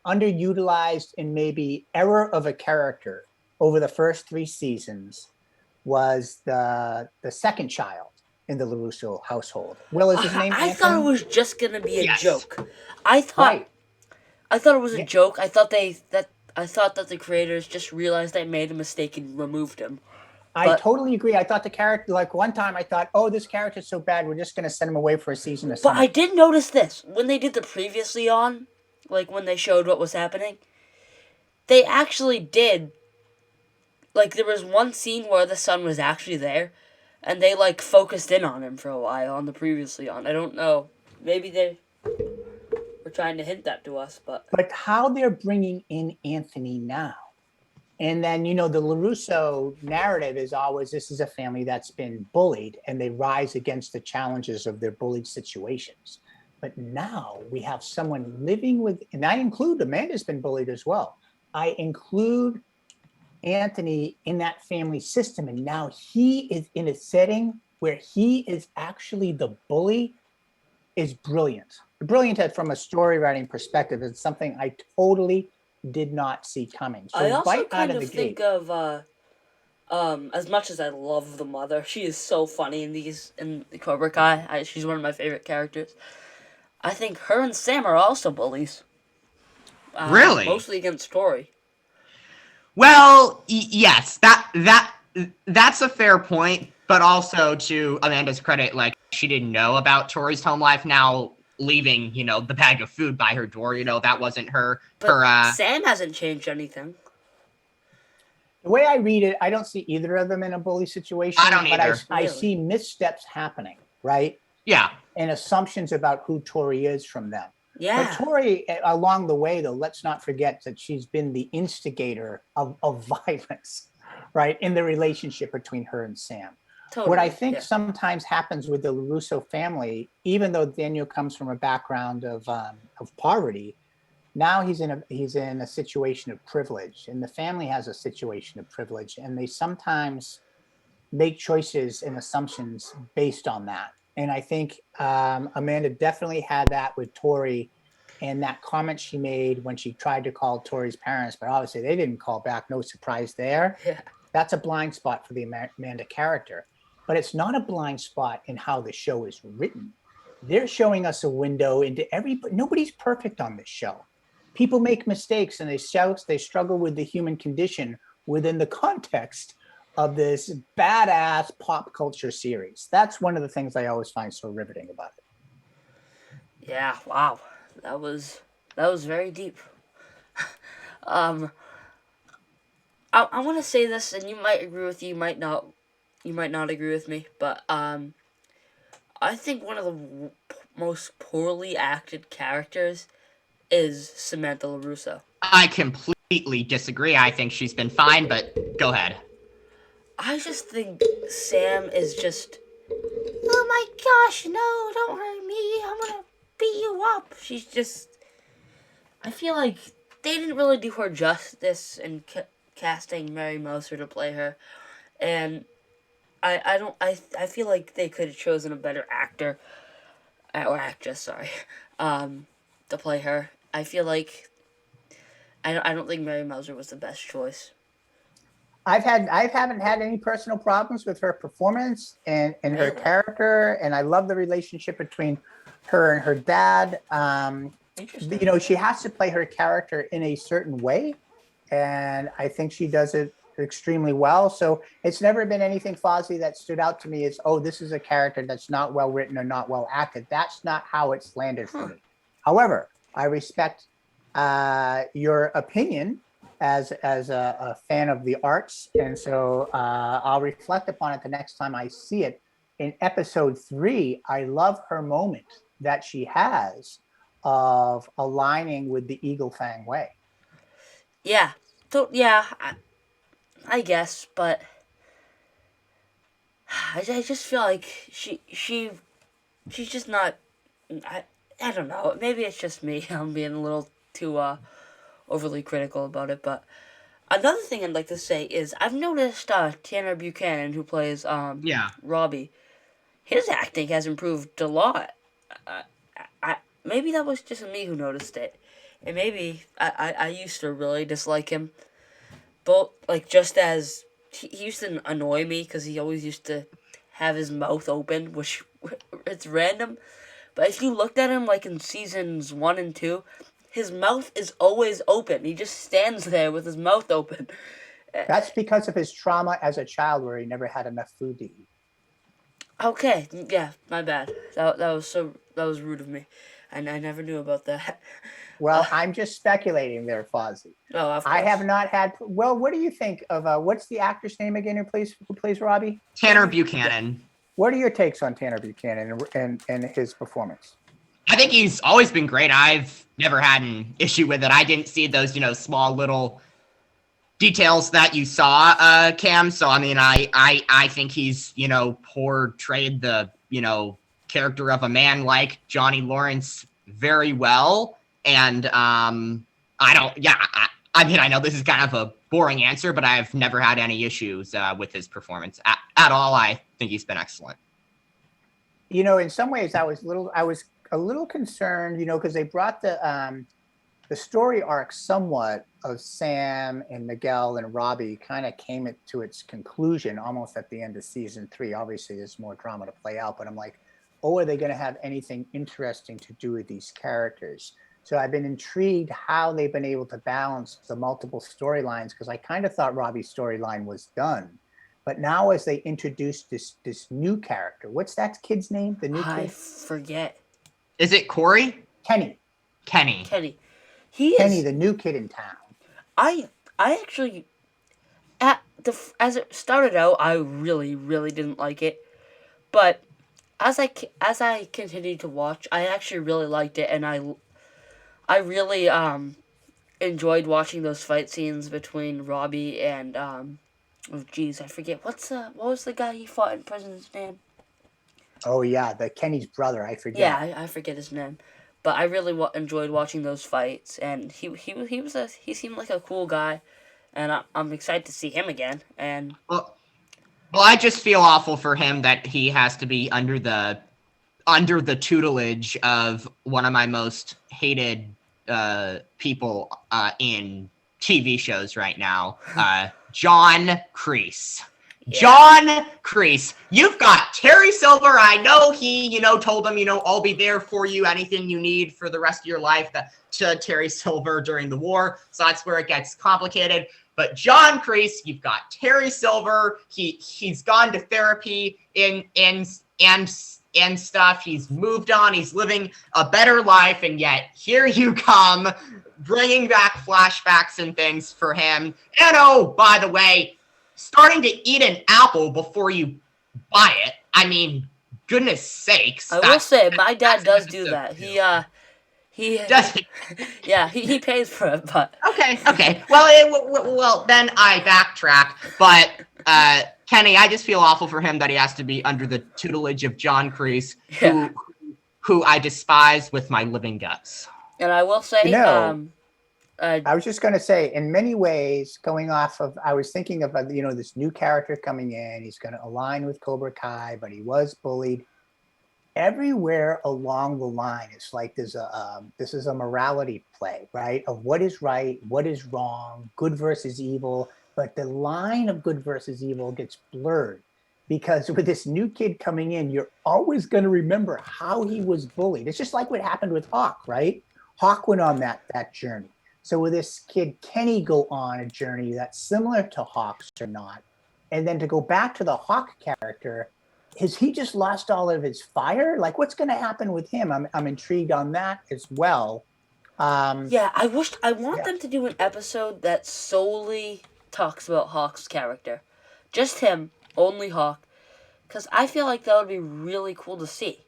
underutilized and maybe error of a character over the first 3 seasons was the second child in the LaRusso household. Will is his name? I thought it was just gonna be a Yes. joke. I thought Right. it was a Yeah. joke. I thought that the creators just realized they made a mistake and removed him. I But- totally agree. I thought the character, like one time I thought, oh, this character's so bad, we're just going to send him away for a season of But summer. I did notice this when they did the previously on, like when they showed what was happening. They actually did. Like there was one scene where the son was actually there, and they like focused in on him for a while on the previously on. I don't know. Maybe they were trying to hint that to us, but But how they're bringing in Anthony now. And then, the LaRusso narrative is always this is a family that's been bullied and they rise against the challenges of their bullied situations. But now we have someone living with, and I include Amanda's been bullied as well. I include Anthony in that family system. And now he is in a setting where he is actually the bully is brilliant. Brilliant from a story writing perspective. It's something I totally did not see coming. So I also right out kind of of the think gate, of as much as I love the mother, she is so funny in the Cobra Kai. She's one of my favorite characters. I think her and Sam are also bullies. Really? Mostly against Tori. Well, yes, that's a fair point, but also to Amanda's credit, like she didn't know about Tori's home life. Now leaving, the bag of food by her door, that wasn't her. But Sam hasn't changed anything. the way I read it, I don't see either of them in a bully situation. I don't but either. I Really? see missteps happening, right? Yeah, And assumptions about who Tori is from them. Yeah. But Tori, along the way, though, let's not forget that she's been the instigator of violence, right, in the relationship between her and Sam. Totally. What I think yeah. sometimes happens with the LaRusso family, even though Daniel comes from a background of poverty, now he's in a situation of privilege, and the family has a situation of privilege, and they sometimes make choices and assumptions based on that. And I think Amanda definitely had that with Tori, and that comment she made when she tried to call Tori's parents, but obviously they didn't call back. No surprise there. Yeah. That's a blind spot for the Amanda character. But it's not a blind spot in how the show is written. They're showing us a window into nobody's perfect on this show. People make mistakes and they struggle with the human condition within the context of this badass pop culture series. That's one of the things I always find so riveting about it. Yeah, wow. That was very deep. I want to say this, and you might agree with you might not agree with me, but I think one of the most poorly acted characters is Samantha LaRusso. I completely disagree. I think she's been fine, but go ahead. I just think Sam is just, oh my gosh, no, don't hurt me, I'm gonna beat you up. She's just, I feel like they didn't really do her justice in casting Mary Moser to play her, and I feel like they could have chosen a better actor, or actress, sorry, to play her. I feel like, I don't think Mary Moser was the best choice. I haven't had any personal problems with her performance and her Really? character, and I love the relationship between her and her dad. Interesting. She has to play her character in a certain way, and I think she does it extremely well. So it's never been anything, Fozzie, that stood out to me as, oh, this is a character that's not well written or not well acted. That's not how it's landed for me. However, I respect your opinion as a fan of the arts, and so I'll reflect upon it the next time I see it. In episode 3, I love her moment that she has of aligning with the Eagle Fang way. Yeah. So, yeah, I guess, but I just feel like she's just not I don't know. Maybe it's just me. I'm being a little too overly critical about it. But another thing I'd like to say is I've noticed Tanner Buchanan, who plays Yeah. Robbie, his acting has improved a lot. Uh, maybe that was just me who noticed it, and maybe I used to really dislike him. But like just as he used to annoy me because he always used to have his mouth open, which it's random. But if you looked at him like in seasons 1 and 2, his mouth is always open. He just stands there with his mouth open. That's because of his trauma as a child where he never had enough food to eat. Okay, yeah, my bad. That was rude of me, and I never knew about that. Well, I'm just speculating there, Fozzie. Oh, of course. I have not had. Well, what do you think of what's the actor's name again who plays Robbie? Tanner Buchanan. What are your takes on Tanner Buchanan and his performance? I think he's always been great. I've never had an issue with it. I didn't see those, small little details that you saw, Cam. So, I mean, I think he's, portrayed the, character of a man like Johnny Lawrence very well. And I know this is kind of a boring answer, but I've never had any issues with his performance at all. I think he's been excellent. In some ways, I was a little concerned, because they brought the story arc somewhat of Sam and Miguel and Robbie kind of came to its conclusion almost at the end of season 3. Obviously, there's more drama to play out, but I'm like, are they going to have anything interesting to do with these characters? So I've been intrigued how they've been able to balance the multiple storylines, because I kind of thought Robbie's storyline was done. But now as they introduce this new character, what's that kid's name? The new kid? I forget. Is it Corey? Kenny. Kenny. Kenny, the new kid in town. I actually, as it started out, I really didn't like it, but as I continued to watch, I actually really liked it, and I really enjoyed watching those fight scenes between Robbie and I forget what was the guy he fought in prison's name? Oh yeah, the Kenny's brother. I forget. Yeah, I forget his name, but I really enjoyed watching those fights, and he seemed like a cool guy, and I'm excited to see him again. And well, I just feel awful for him that he has to be under the tutelage of one of my most hated people in TV shows right now, John Kreese. Yeah. John Kreese. You've got Terry Silver. I know he, told him, I'll be there for you, anything you need for the rest of your life, to Terry Silver during the war. So that's where it gets complicated. But John Kreese, you've got Terry Silver. He's gone to therapy and stuff. He's moved on. He's living a better life. And yet here you come bringing back flashbacks and things for him. And oh, by the way, starting to eat an apple before you buy it. I mean, goodness sakes. I will say, my dad does do that. He does he? Yeah, he pays for it, but okay. Well, then I backtrack. But Kenny, I just feel awful for him that he has to be under the tutelage of John Kreese, who I despise with my living guts. And I will say, I was just going to say, in many ways, I was thinking of, this new character coming in. He's going to align with Cobra Kai, but he was bullied. Everywhere along the line, it's like this is a morality play, right? Of what is right, what is wrong, good versus evil. But the line of good versus evil gets blurred, because with this new kid coming in, you're always going to remember how he was bullied. It's just like what happened with Hawk, right? Hawk went on that journey. So will this kid Kenny go on a journey that's similar to Hawk's or not? And then to go back to the Hawk character, has he just lost all of his fire? Like, what's going to happen with him? I'm intrigued on that as well. I want them to do an episode that solely talks about Hawk's character. Just him, only Hawk. Because I feel like that would be really cool to see.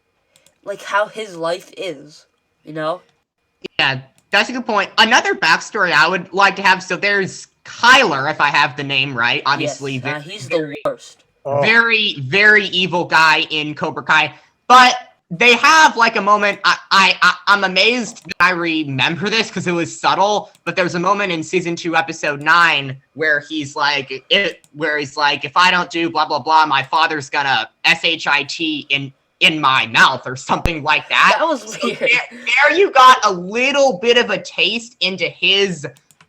Like, how his life is, Yeah, that's a good point. Another backstory I would like to have, so there's Kyler, if I have the name right. Obviously, yes, he's the worst. Very, very evil guy in Cobra Kai. But they have like a moment. I'm amazed that I remember this because it was subtle. But there's a moment in season 2, episode 9, where he's like, if I don't do blah blah blah, my father's gonna shit in my mouth or something like that. That was weird. There you got a little bit of a taste into his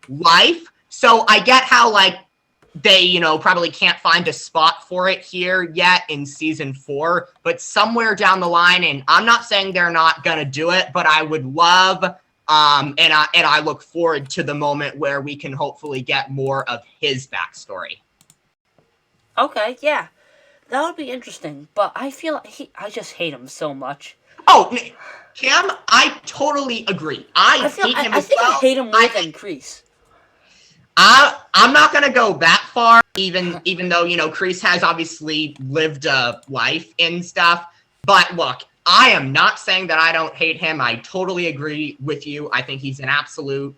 life. So I get how like they, probably can't find a spot for it here yet in season 4, but somewhere down the line, and I'm not saying they're not gonna do it, but I would love, and I look forward to the moment where we can hopefully get more of his backstory. Okay, yeah, that would be interesting. But I feel like I just hate him so much. Oh, Cam, I totally agree. I hate him as well. I hate him more than Kreese. I'm not gonna go that far, even though Kreese has obviously lived a life and stuff. But look, I am not saying that I don't hate him. I totally agree with you. I think he's an absolute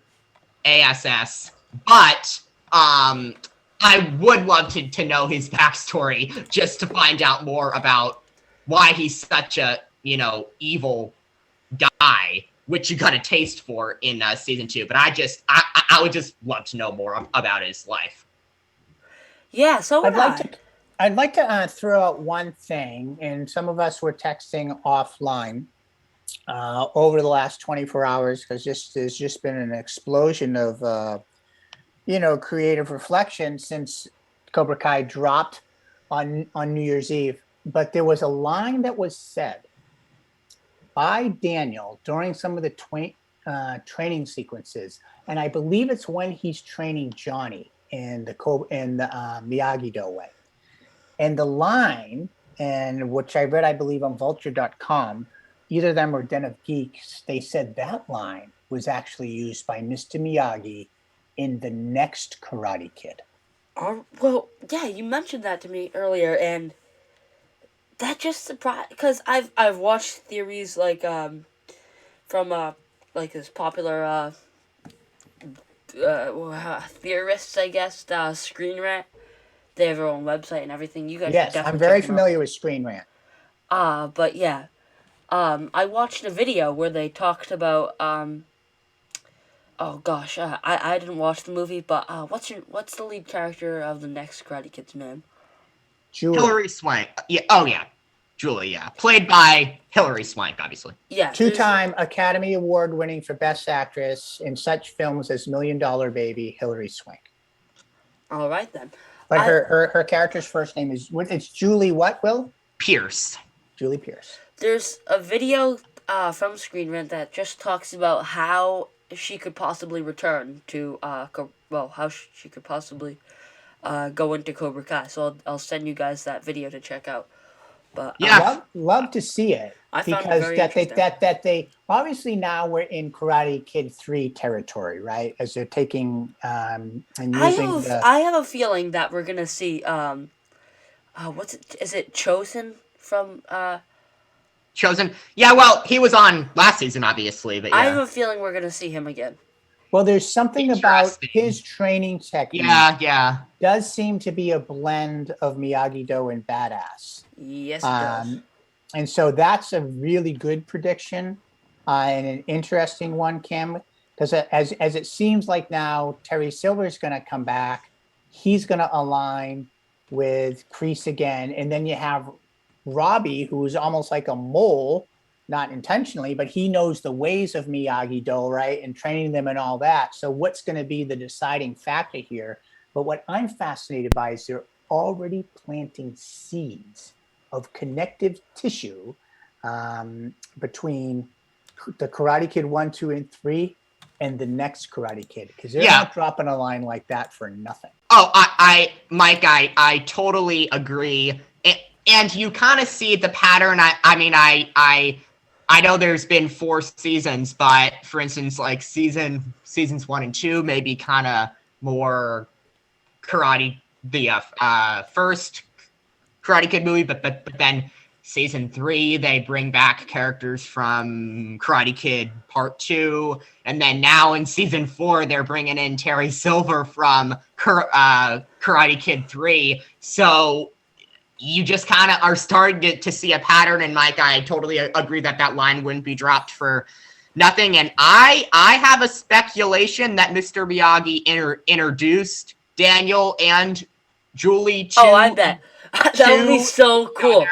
ASS. But I would love to know his backstory just to find out more about why he's such a evil guy, which you got a taste for in season 2. But I would just love to know more about his life. Yeah, so I'd like to throw out one thing, and some of us were texting offline over the last 24 hours because there's just been an explosion of creative reflection since Cobra Kai dropped on New Year's Eve. But there was a line that was said by Daniel during some of the training sequences, and I believe it's when he's training Johnny in the Miyagi-Do way. And the line, and which I read, I believe, on vulture.com, either them or Den of Geeks, they said that line was actually used by Mr. Miyagi in the next Karate Kid. Well, yeah, you mentioned that to me earlier, and that just surprised, because I've watched theories like from like this popular theorists, I guess, Screen Rant. They have their own website and everything. You guys, yes, I'm very familiar with Screen Rant. But yeah, I watched a video where they talked about oh gosh, I didn't watch the movie, but what's the lead character of the next Karate Kid's name? Julie. Hilary Swank. Yeah. Oh yeah, Julie. Yeah, played by Hilary Swank, obviously. Yeah. 2-time Academy Award winning for Best Actress in such films as Million Dollar Baby, Hilary Swank. All right then. But her character's first name is it's Julie what, Will? Pierce. Julie Pierce. There's a video from Screen Rant that just talks about how she could possibly return to how she could possibly go into Cobra Kai. So I'll send you guys that video to check out. But yeah, love to see it. I found because it very that they obviously now we're in Karate Kid 3 territory, right? As they're taking and using I have a feeling that we're gonna see what's it? Is it Chosen from Chosen? Yeah, well, he was on last season, obviously, but yeah. I have a feeling we're gonna see him again. Well, there's something about his training technique. Yeah. Does seem to be a blend of Miyagi-Do and Badass. Yes, it does. And so that's a really good prediction and an interesting one, Kim, because as it seems like now Terry Silver is going to come back. He's going to align with Kreese again. And then you have Robbie, who's almost like a mole, not intentionally, but he knows the ways of Miyagi-Do, right? And training them and all that. So what's going to be the deciding factor here? But what I'm fascinated by is they're already planting seeds of connective tissue between the Karate Kid 1, 2, and 3 and the next Karate Kid, because they're not dropping a line like that for nothing. Oh, Mike, I totally agree. And you kind of see the pattern. I know there's been 4 seasons, but for instance, like seasons 1 and 2 may be kind of more karate, the first Karate Kid movie, but then season 3 they bring back characters from Karate Kid Part 2, and then now in season 4 they're bringing in Terry Silver from Karate Kid 3. So you just kind of are starting to see a pattern. And Mike, I totally agree that line wouldn't be dropped for nothing. And I have a speculation that Mr. Miyagi introduced Daniel and Julie to Oh, I bet. That would be so cool.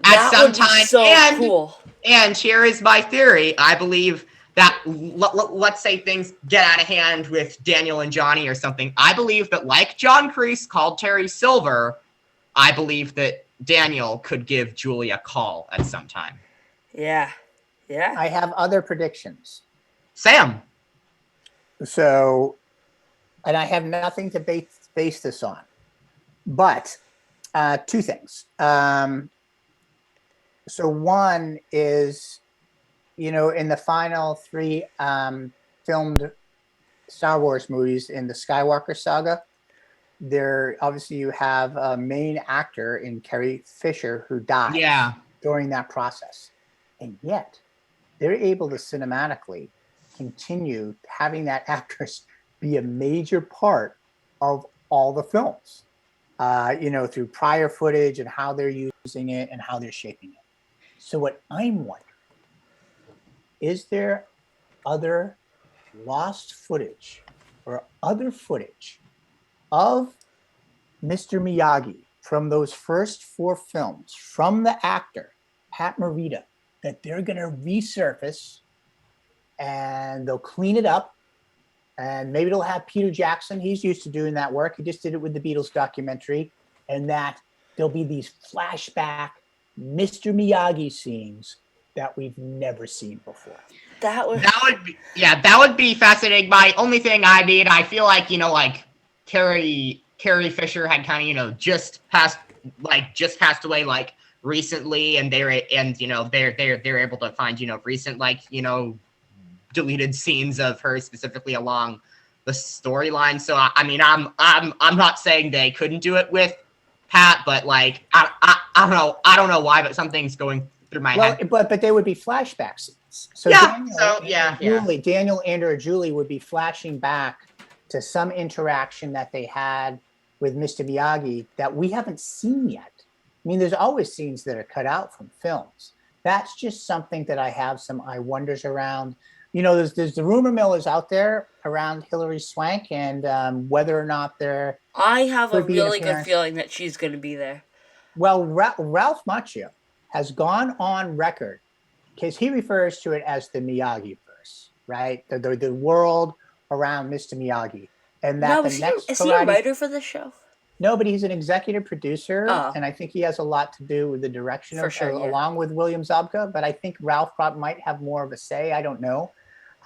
At some time. Cool. And here is my theory. I believe that, let's say things get out of hand with Daniel and Johnny or something. I believe that, like John Kreese called Terry Silver, I believe that Daniel could give Julie a call at some time. Yeah. Yeah. I have other predictions. Sam. So, and I have nothing to base this on, but two things. So one is, in the final 3 filmed Star Wars movies in the Skywalker saga, there obviously you have a main actor in Carrie Fisher who dies during that process. And yet they're able to cinematically continue having that actress be a major part of all the films, through prior footage and how they're using it and how they're shaping it. So what I'm wondering, is there other lost footage or other footage of Mr. Miyagi from those first 4 films from the actor, Pat Morita, that they're going to resurface and they'll clean it up, and maybe they'll have Peter Jackson. He's used to doing that work. He just did it with the Beatles documentary, and that there'll be these flashback Mr. Miyagi scenes that we've never seen before. That would be fascinating. My only thing I feel like, Carrie Fisher had kind of, just passed away recently, and they're able to find, recent deleted scenes of her specifically along the storyline. So I'm not saying they couldn't do it with Pat, but I don't know why, but something's going through my head. But they would be flashback scenes. So Daniel and/or Julie would be flashing back to some interaction that they had with Mr. Miyagi that we haven't seen yet. I mean, there's always scenes that are cut out from films. That's just something that I have some I wonders around. There's the rumor mill is out there around Hilary Swank and whether or not they're. I have a really good feeling that she's going to be there. Well, Ralph Macchio has gone on record, because he refers to it as the Miyagi-verse, right? The world around Mr. Miyagi. And that is he a writer for the show? No, but he's an executive producer, and I think he has a lot to do with the direction along with William Zabka. But I think Ralph might have more of a say. I don't know.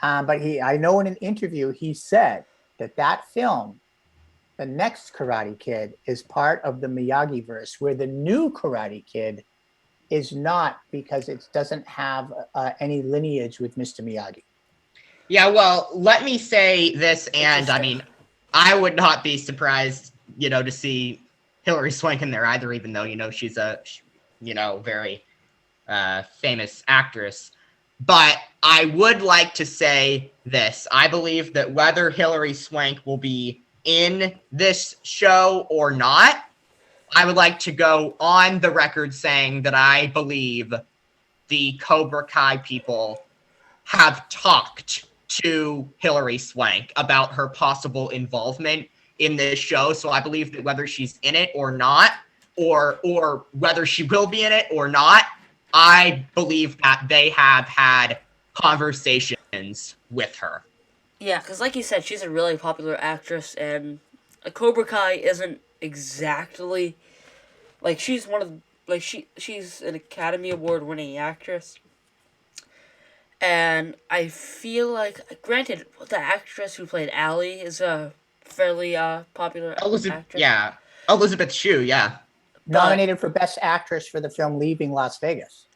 But I know in an interview he said that film, the next Karate Kid, is part of the Miyagi-verse, where the new Karate Kid is not, because it doesn't have any lineage with Mr. Miyagi. Yeah, well, let me say this, and I would not be surprised, to see Hilary Swank in there either, even though, she's a, very famous actress. But I would like to say this. I believe that whether Hilary Swank will be in this show or not, I would like to go on the record saying that I believe the Cobra Kai people have talked to Hilary Swank about her possible involvement in this show. So I believe that whether she's in it or not, or whether she will be in it or not, I believe that they have had conversations with her. Yeah, because like you said, she's a really popular actress, and Cobra Kai isn't exactly she's one of she's an Academy Award winning actress, and I feel like, granted, the actress who played Allie is a fairly popular actress. Yeah, Elizabeth Shue, yeah. Nominated for Best Actress for the film Leaving Las Vegas.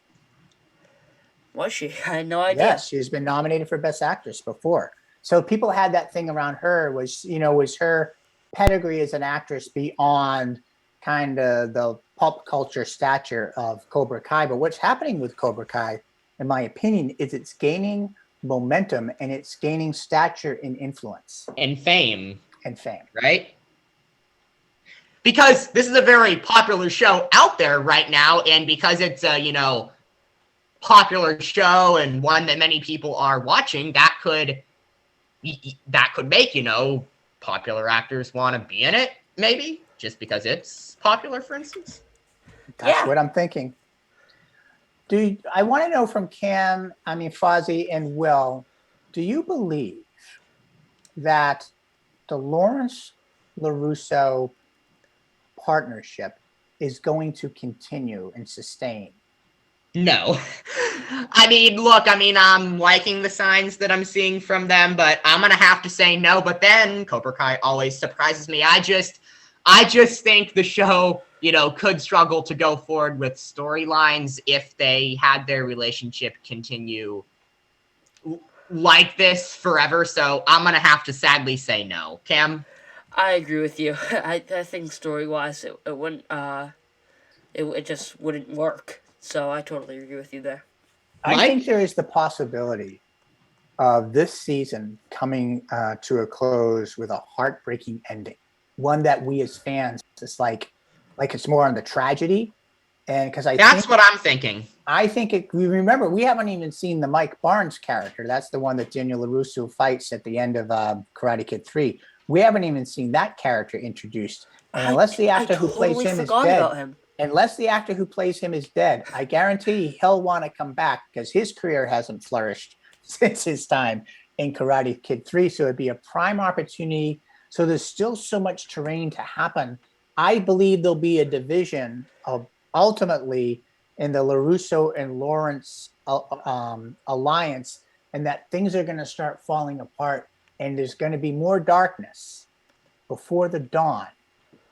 Was she? I had no idea. Yes, she's been nominated for Best Actress before. So people had that thing around her, was her pedigree as an actress beyond kind of the pop culture stature of Cobra Kai. But what's happening with Cobra Kai, in my opinion, is it's gaining momentum and it's gaining stature and influence. And fame. And fame. Right? because this is a very popular show out there right now, and because it's a, popular show and one that many people are watching, that could make, popular actors want to be in it, maybe, just because it's popular, for instance. That's what I'm thinking. I want to know from Fozzie and Will, do you believe that the Lawrence LaRusso partnership is going to continue and sustain? No. I'm liking the signs that I'm seeing from them, but I'm going to have to say no. But then Cobra Kai always surprises me. I just think the show, could struggle to go forward with storylines if they had their relationship continue like this forever. So I'm going to have to sadly say no. Cam? I agree with you. I think story-wise, it wouldn't, it just wouldn't work. So I totally agree with you there. I think there is the possibility of this season coming to a close with a heartbreaking ending. One that we as fans, it's like it's more on the tragedy. And because that's what I'm thinking. I think remember, we haven't even seen the Mike Barnes character. That's the one that Daniel LaRusso fights at the end of Karate Kid 3. We haven't even seen that character introduced. And unless the actor who plays him is dead, unless the actor who plays him is dead, I guarantee he'll want to come back because his career hasn't flourished since his time in Karate Kid 3. So it'd be a prime opportunity. So there's still so much terrain to happen. I believe there'll be a division of ultimately in the LaRusso and Lawrence alliance, and that things are going to start falling apart, and there's going to be more darkness before the dawn,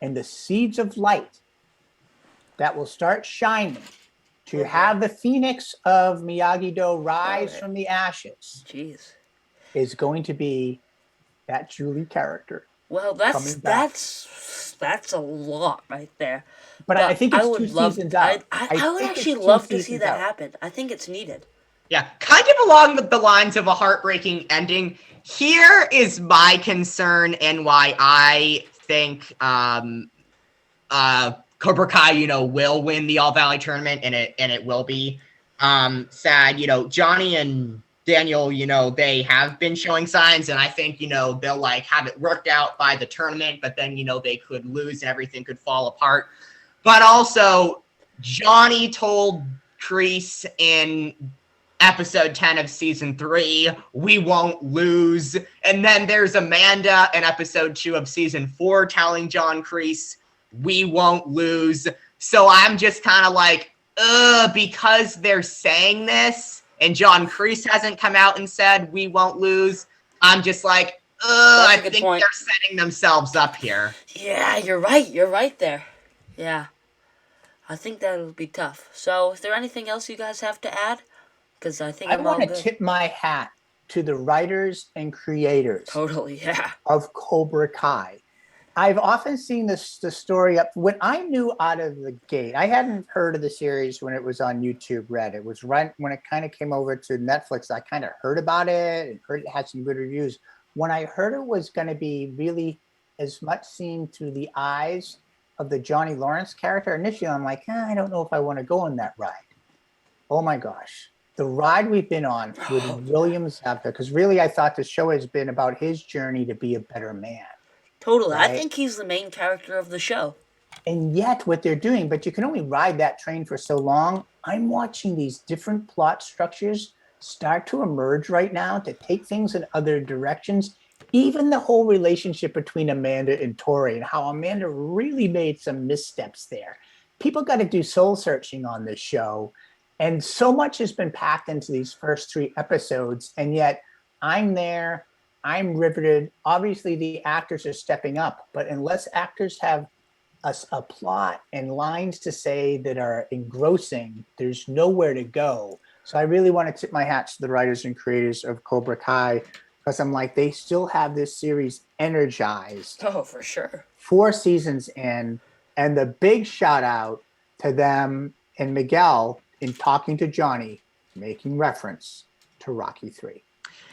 and the seeds of light that will start shining to have the phoenix of Miyagi-Do rise from the ashes. Jeez. Is going to be that Julie character. Well, that's a lot right there. But I think it's two seasons out. I would actually love to see that happen. I think it's needed. Yeah, kind of along the lines of a heartbreaking ending. Here is my concern and why I think Cobra Kai, will win the All Valley tournament, and it will be sad. Johnny and Daniel, they have been showing signs, and I think, they'll have it worked out by the tournament, but then, they could lose and everything could fall apart. But also, Johnny told Kreese in episode 10 of season 3, we won't lose. And then there's Amanda in episode 2 of season 4 telling John Kreese, we won't lose. So I'm just kind of like, because they're saying this, and John Kreese hasn't come out and said we won't lose, I'm just like, I think they're setting themselves up here. Yeah, you're right. You're right there. Yeah. I think that would be tough. So, is there anything else you guys have to add? Because I think I want to tip my hat to the writers and creators. Totally, yeah. Of Cobra Kai. I've often seen the story up when I knew out of the gate. I hadn't heard of the series when it was on YouTube Red. It was right when it kind of came over to Netflix. I kind of heard about it and heard it had some good reviews. When I heard it was going to be really as much seen through the eyes of the Johnny Lawrence character, initially I'm like, I don't know if I want to go on that ride. Oh my gosh. The ride we've been on with William Zabka, because really I thought the show has been about his journey to be a better man. Totally. Right? I think he's the main character of the show. And yet what they're doing, but you can only ride that train for so long. I'm watching these different plot structures start to emerge right now to take things in other directions. Even the whole relationship between Amanda and Tori and how Amanda really made some missteps there. People got to do soul searching on this show. And so much has been packed into these first 3 episodes. And yet I'm there. I'm riveted. Obviously, the actors are stepping up. But unless actors have a plot and lines to say that are engrossing, there's nowhere to go. So I really want to tip my hat to the writers and creators of Cobra Kai, because I'm like, they still have this series energized. Oh, for sure. 4 seasons in, and the big shout out to them and Miguel in talking to Johnny, making reference to Rocky 3.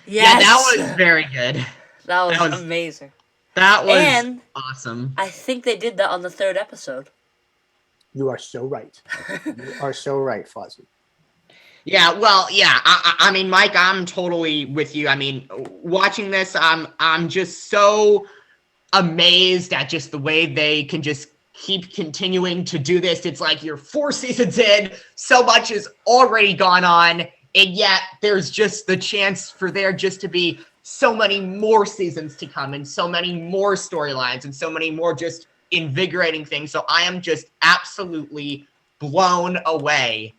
Yes. Yeah, that was very good. That was amazing. That was And awesome. I think they did that on the 3rd episode. You are so right. You are so right, Fozzie. Yeah, well, yeah. I mean, Mike, I'm totally with you. I mean, watching this, I'm just so amazed at just the way they can just keep continuing to do this. It's like you're 4 seasons in, so much has already gone on, and yet there's just the chance for there just to be so many more seasons to come and so many more storylines and so many more just invigorating things. So I am just absolutely blown away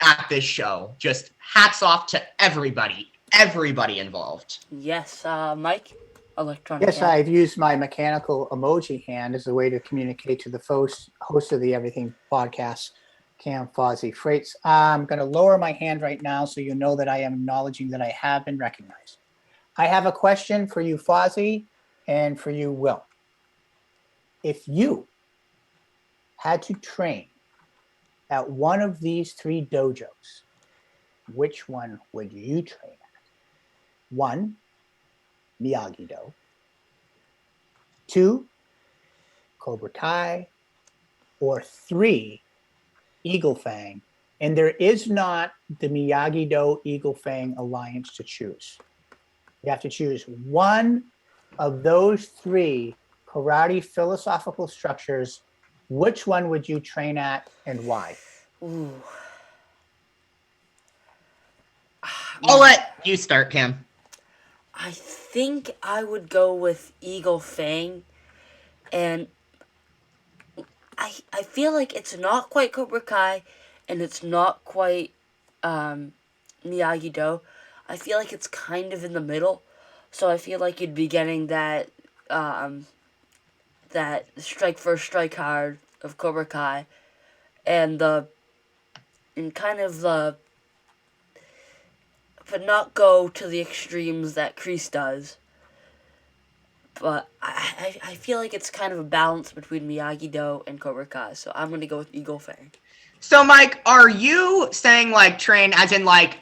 at this show. Just hats off to everybody involved. Yes, Mike? Electronic Yes, hand. I've used my mechanical emoji hand as a way to communicate to the host of the Everything podcast, Cam Fozzie Freights. I'm going to lower my hand right now so you know that I am acknowledging that I have been recognized. I have a question for you, Fozzie, and for you, Will. If you had to train at one of these 3 dojos, which one would you train at? 1, Miyagi-Do. 2, Cobra Kai. Or 3, Eagle Fang. And there is not the Miyagi-Do Eagle Fang alliance to choose. You have to choose one of those 3 karate philosophical structures. Which one would you train at and why? Ooh. I'll let you start, Cam. I think I would go with Eagle Fang, and I feel like it's not quite Cobra Kai, and it's not quite Miyagi-Do. I feel like it's kind of in the middle, so I feel like you'd be getting that that strike first, strike hard of Cobra Kai, and kind of the, but not go to the extremes that Kreese does. But I feel like it's kind of a balance between Miyagi-Do and Cobra Kai, so I'm going to go with Eagle Fang. So, Mike, are you saying, like, train as in, like,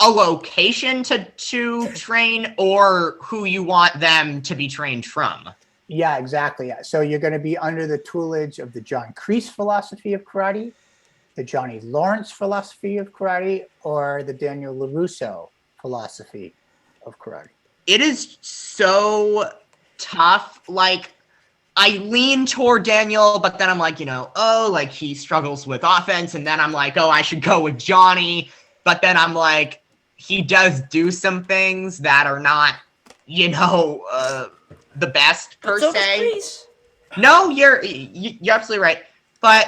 a location to train, or who you want them to be trained from? Yeah, exactly. So you're going to be under the tutelage of the John Kreese philosophy of karate, the Johnny Lawrence philosophy of karate, or the Daniel LaRusso philosophy of karate? It is so tough. Like, I lean toward Daniel, but then I'm like, like he struggles with offense. And then I'm like, I should go with Johnny. But then I'm like, he does do some things that are not, the best per se. No, you're absolutely right. But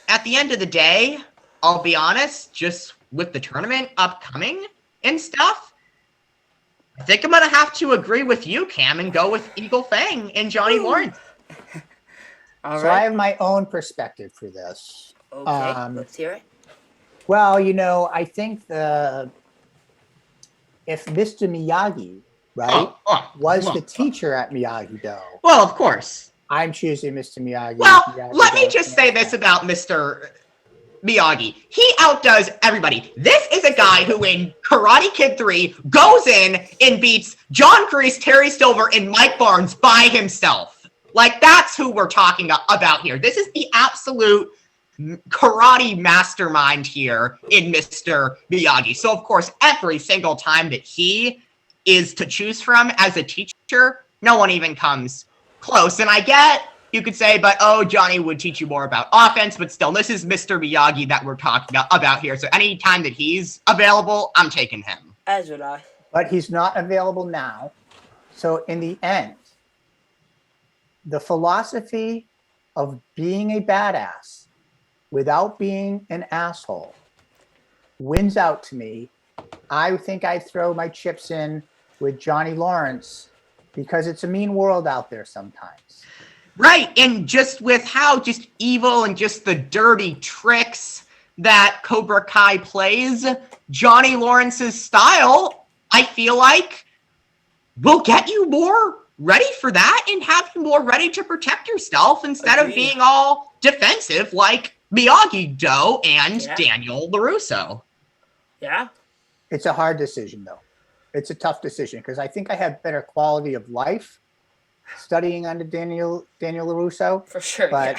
at the end of the day, I'll be honest, just with the tournament upcoming and stuff, I think I'm going to have to agree with you, Cam, and go with Eagle Fang and Johnny Lawrence. All right. I have my own perspective for this. Okay, let's hear it. Well, I think if Mr. Miyagi, right, was the teacher at Miyagi-Do. Well, of course. I'm choosing Mr. Miyagi. Well, let me just say this about Mr. Miyagi. He outdoes everybody. This is a guy who in Karate Kid 3 goes in and beats John Kreese, Terry Silver, and Mike Barnes by himself. Like, that's who we're talking about here. This is the absolute karate mastermind here in Mr. Miyagi. So, of course, every single time that he is to choose from as a teacher, no one even comes close. And I get, you could say, but Johnny would teach you more about offense, but still, this is Mr. Miyagi that we're talking about here. So anytime that he's available, I'm taking him. As would I. But he's not available now. So in the end, the philosophy of being a badass without being an asshole wins out to me. I think I'd throw my chips in with Johnny Lawrence because it's a mean world out there sometimes. Right, and just with how just evil and just the dirty tricks that Cobra Kai plays, Johnny Lawrence's style, I feel like, will get you more ready for that and have you more ready to protect yourself instead of being all defensive like Miyagi-Do and Daniel LaRusso. Yeah. It's a hard decision, though. It's a tough decision because I think I have better quality of life studying under Daniel LaRusso. For sure, But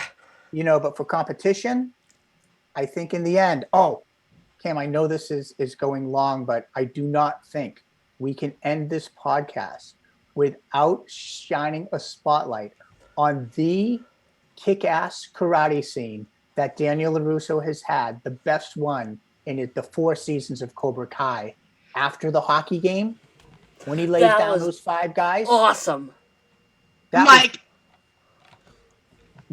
yeah. but for competition, I think in the end, oh, Cam, I know this is going long, but I do not think we can end this podcast without shining a spotlight on the kick-ass karate scene that Daniel LaRusso has had, the best one in the 4 seasons of Cobra Kai. After the hockey game, when he lays That down was those 5 guys, awesome. that Mike,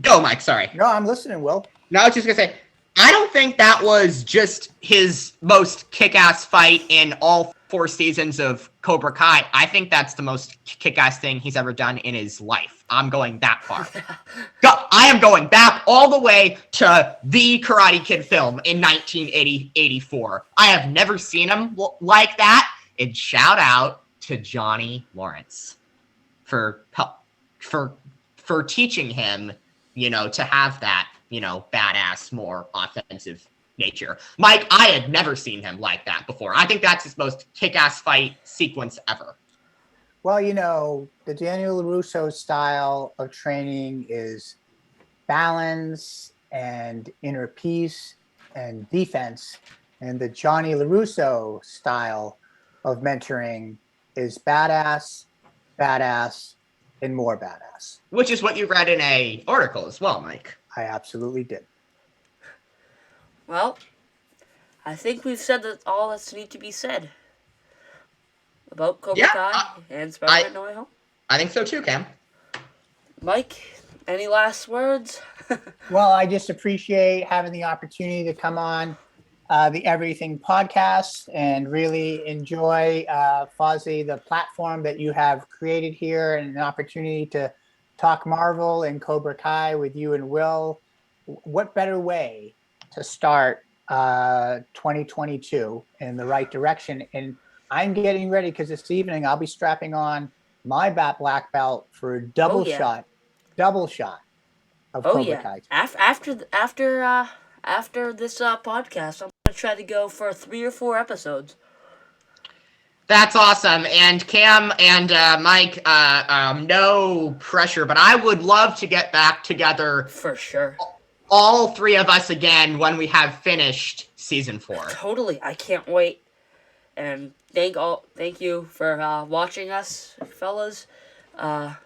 go, Mike. Sorry. No, I'm listening, Will. No, I was just gonna say, I don't think that was just his most kick-ass fight in all 4 seasons of Cobra Kai. I think that's the most kick-ass thing he's ever done in his life. I'm going that far. I am going back all the way to the Karate Kid film in 1984. I have never seen him like that. And shout out to Johnny Lawrence for teaching him, to have that, badass, more offensive nature. Mike, I had never seen him like that before. I think that's his most kick-ass fight sequence ever. Well, the Daniel LaRusso style of training is balance and inner peace and defense. And the Johnny LaRusso style of mentoring is badass, and more badass. Which is what you read in a article as well, Mike. I absolutely did. Well, I think we've said that all that's need to be said about Cobra Kai and Spider-Man No Way Home. I think so too, Cam. Mike, any last words? Well, I just appreciate having the opportunity to come on the Everything podcast and really enjoy, Fozzie, the platform that you have created here and an opportunity to talk Marvel and Cobra Kai with you and Will. What better way to start 2022 in the right direction? And I'm getting ready because this evening I'll be strapping on my black belt for a double shot of Cobra Kai. After this podcast, I'm gonna try to go for 3 or 4 episodes. That's awesome. And Cam and Mike, no pressure, but I would love to get back together. For sure. All 3 of us again when we have finished season 4. Totally. I can't wait. And thank you for watching us, fellas. Our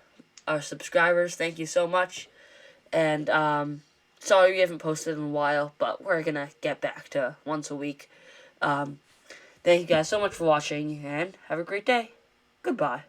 subscribers, thank you so much. And sorry we haven't posted in a while, but we're gonna get back to once a week. Thank you guys so much for watching, and have a great day. Goodbye.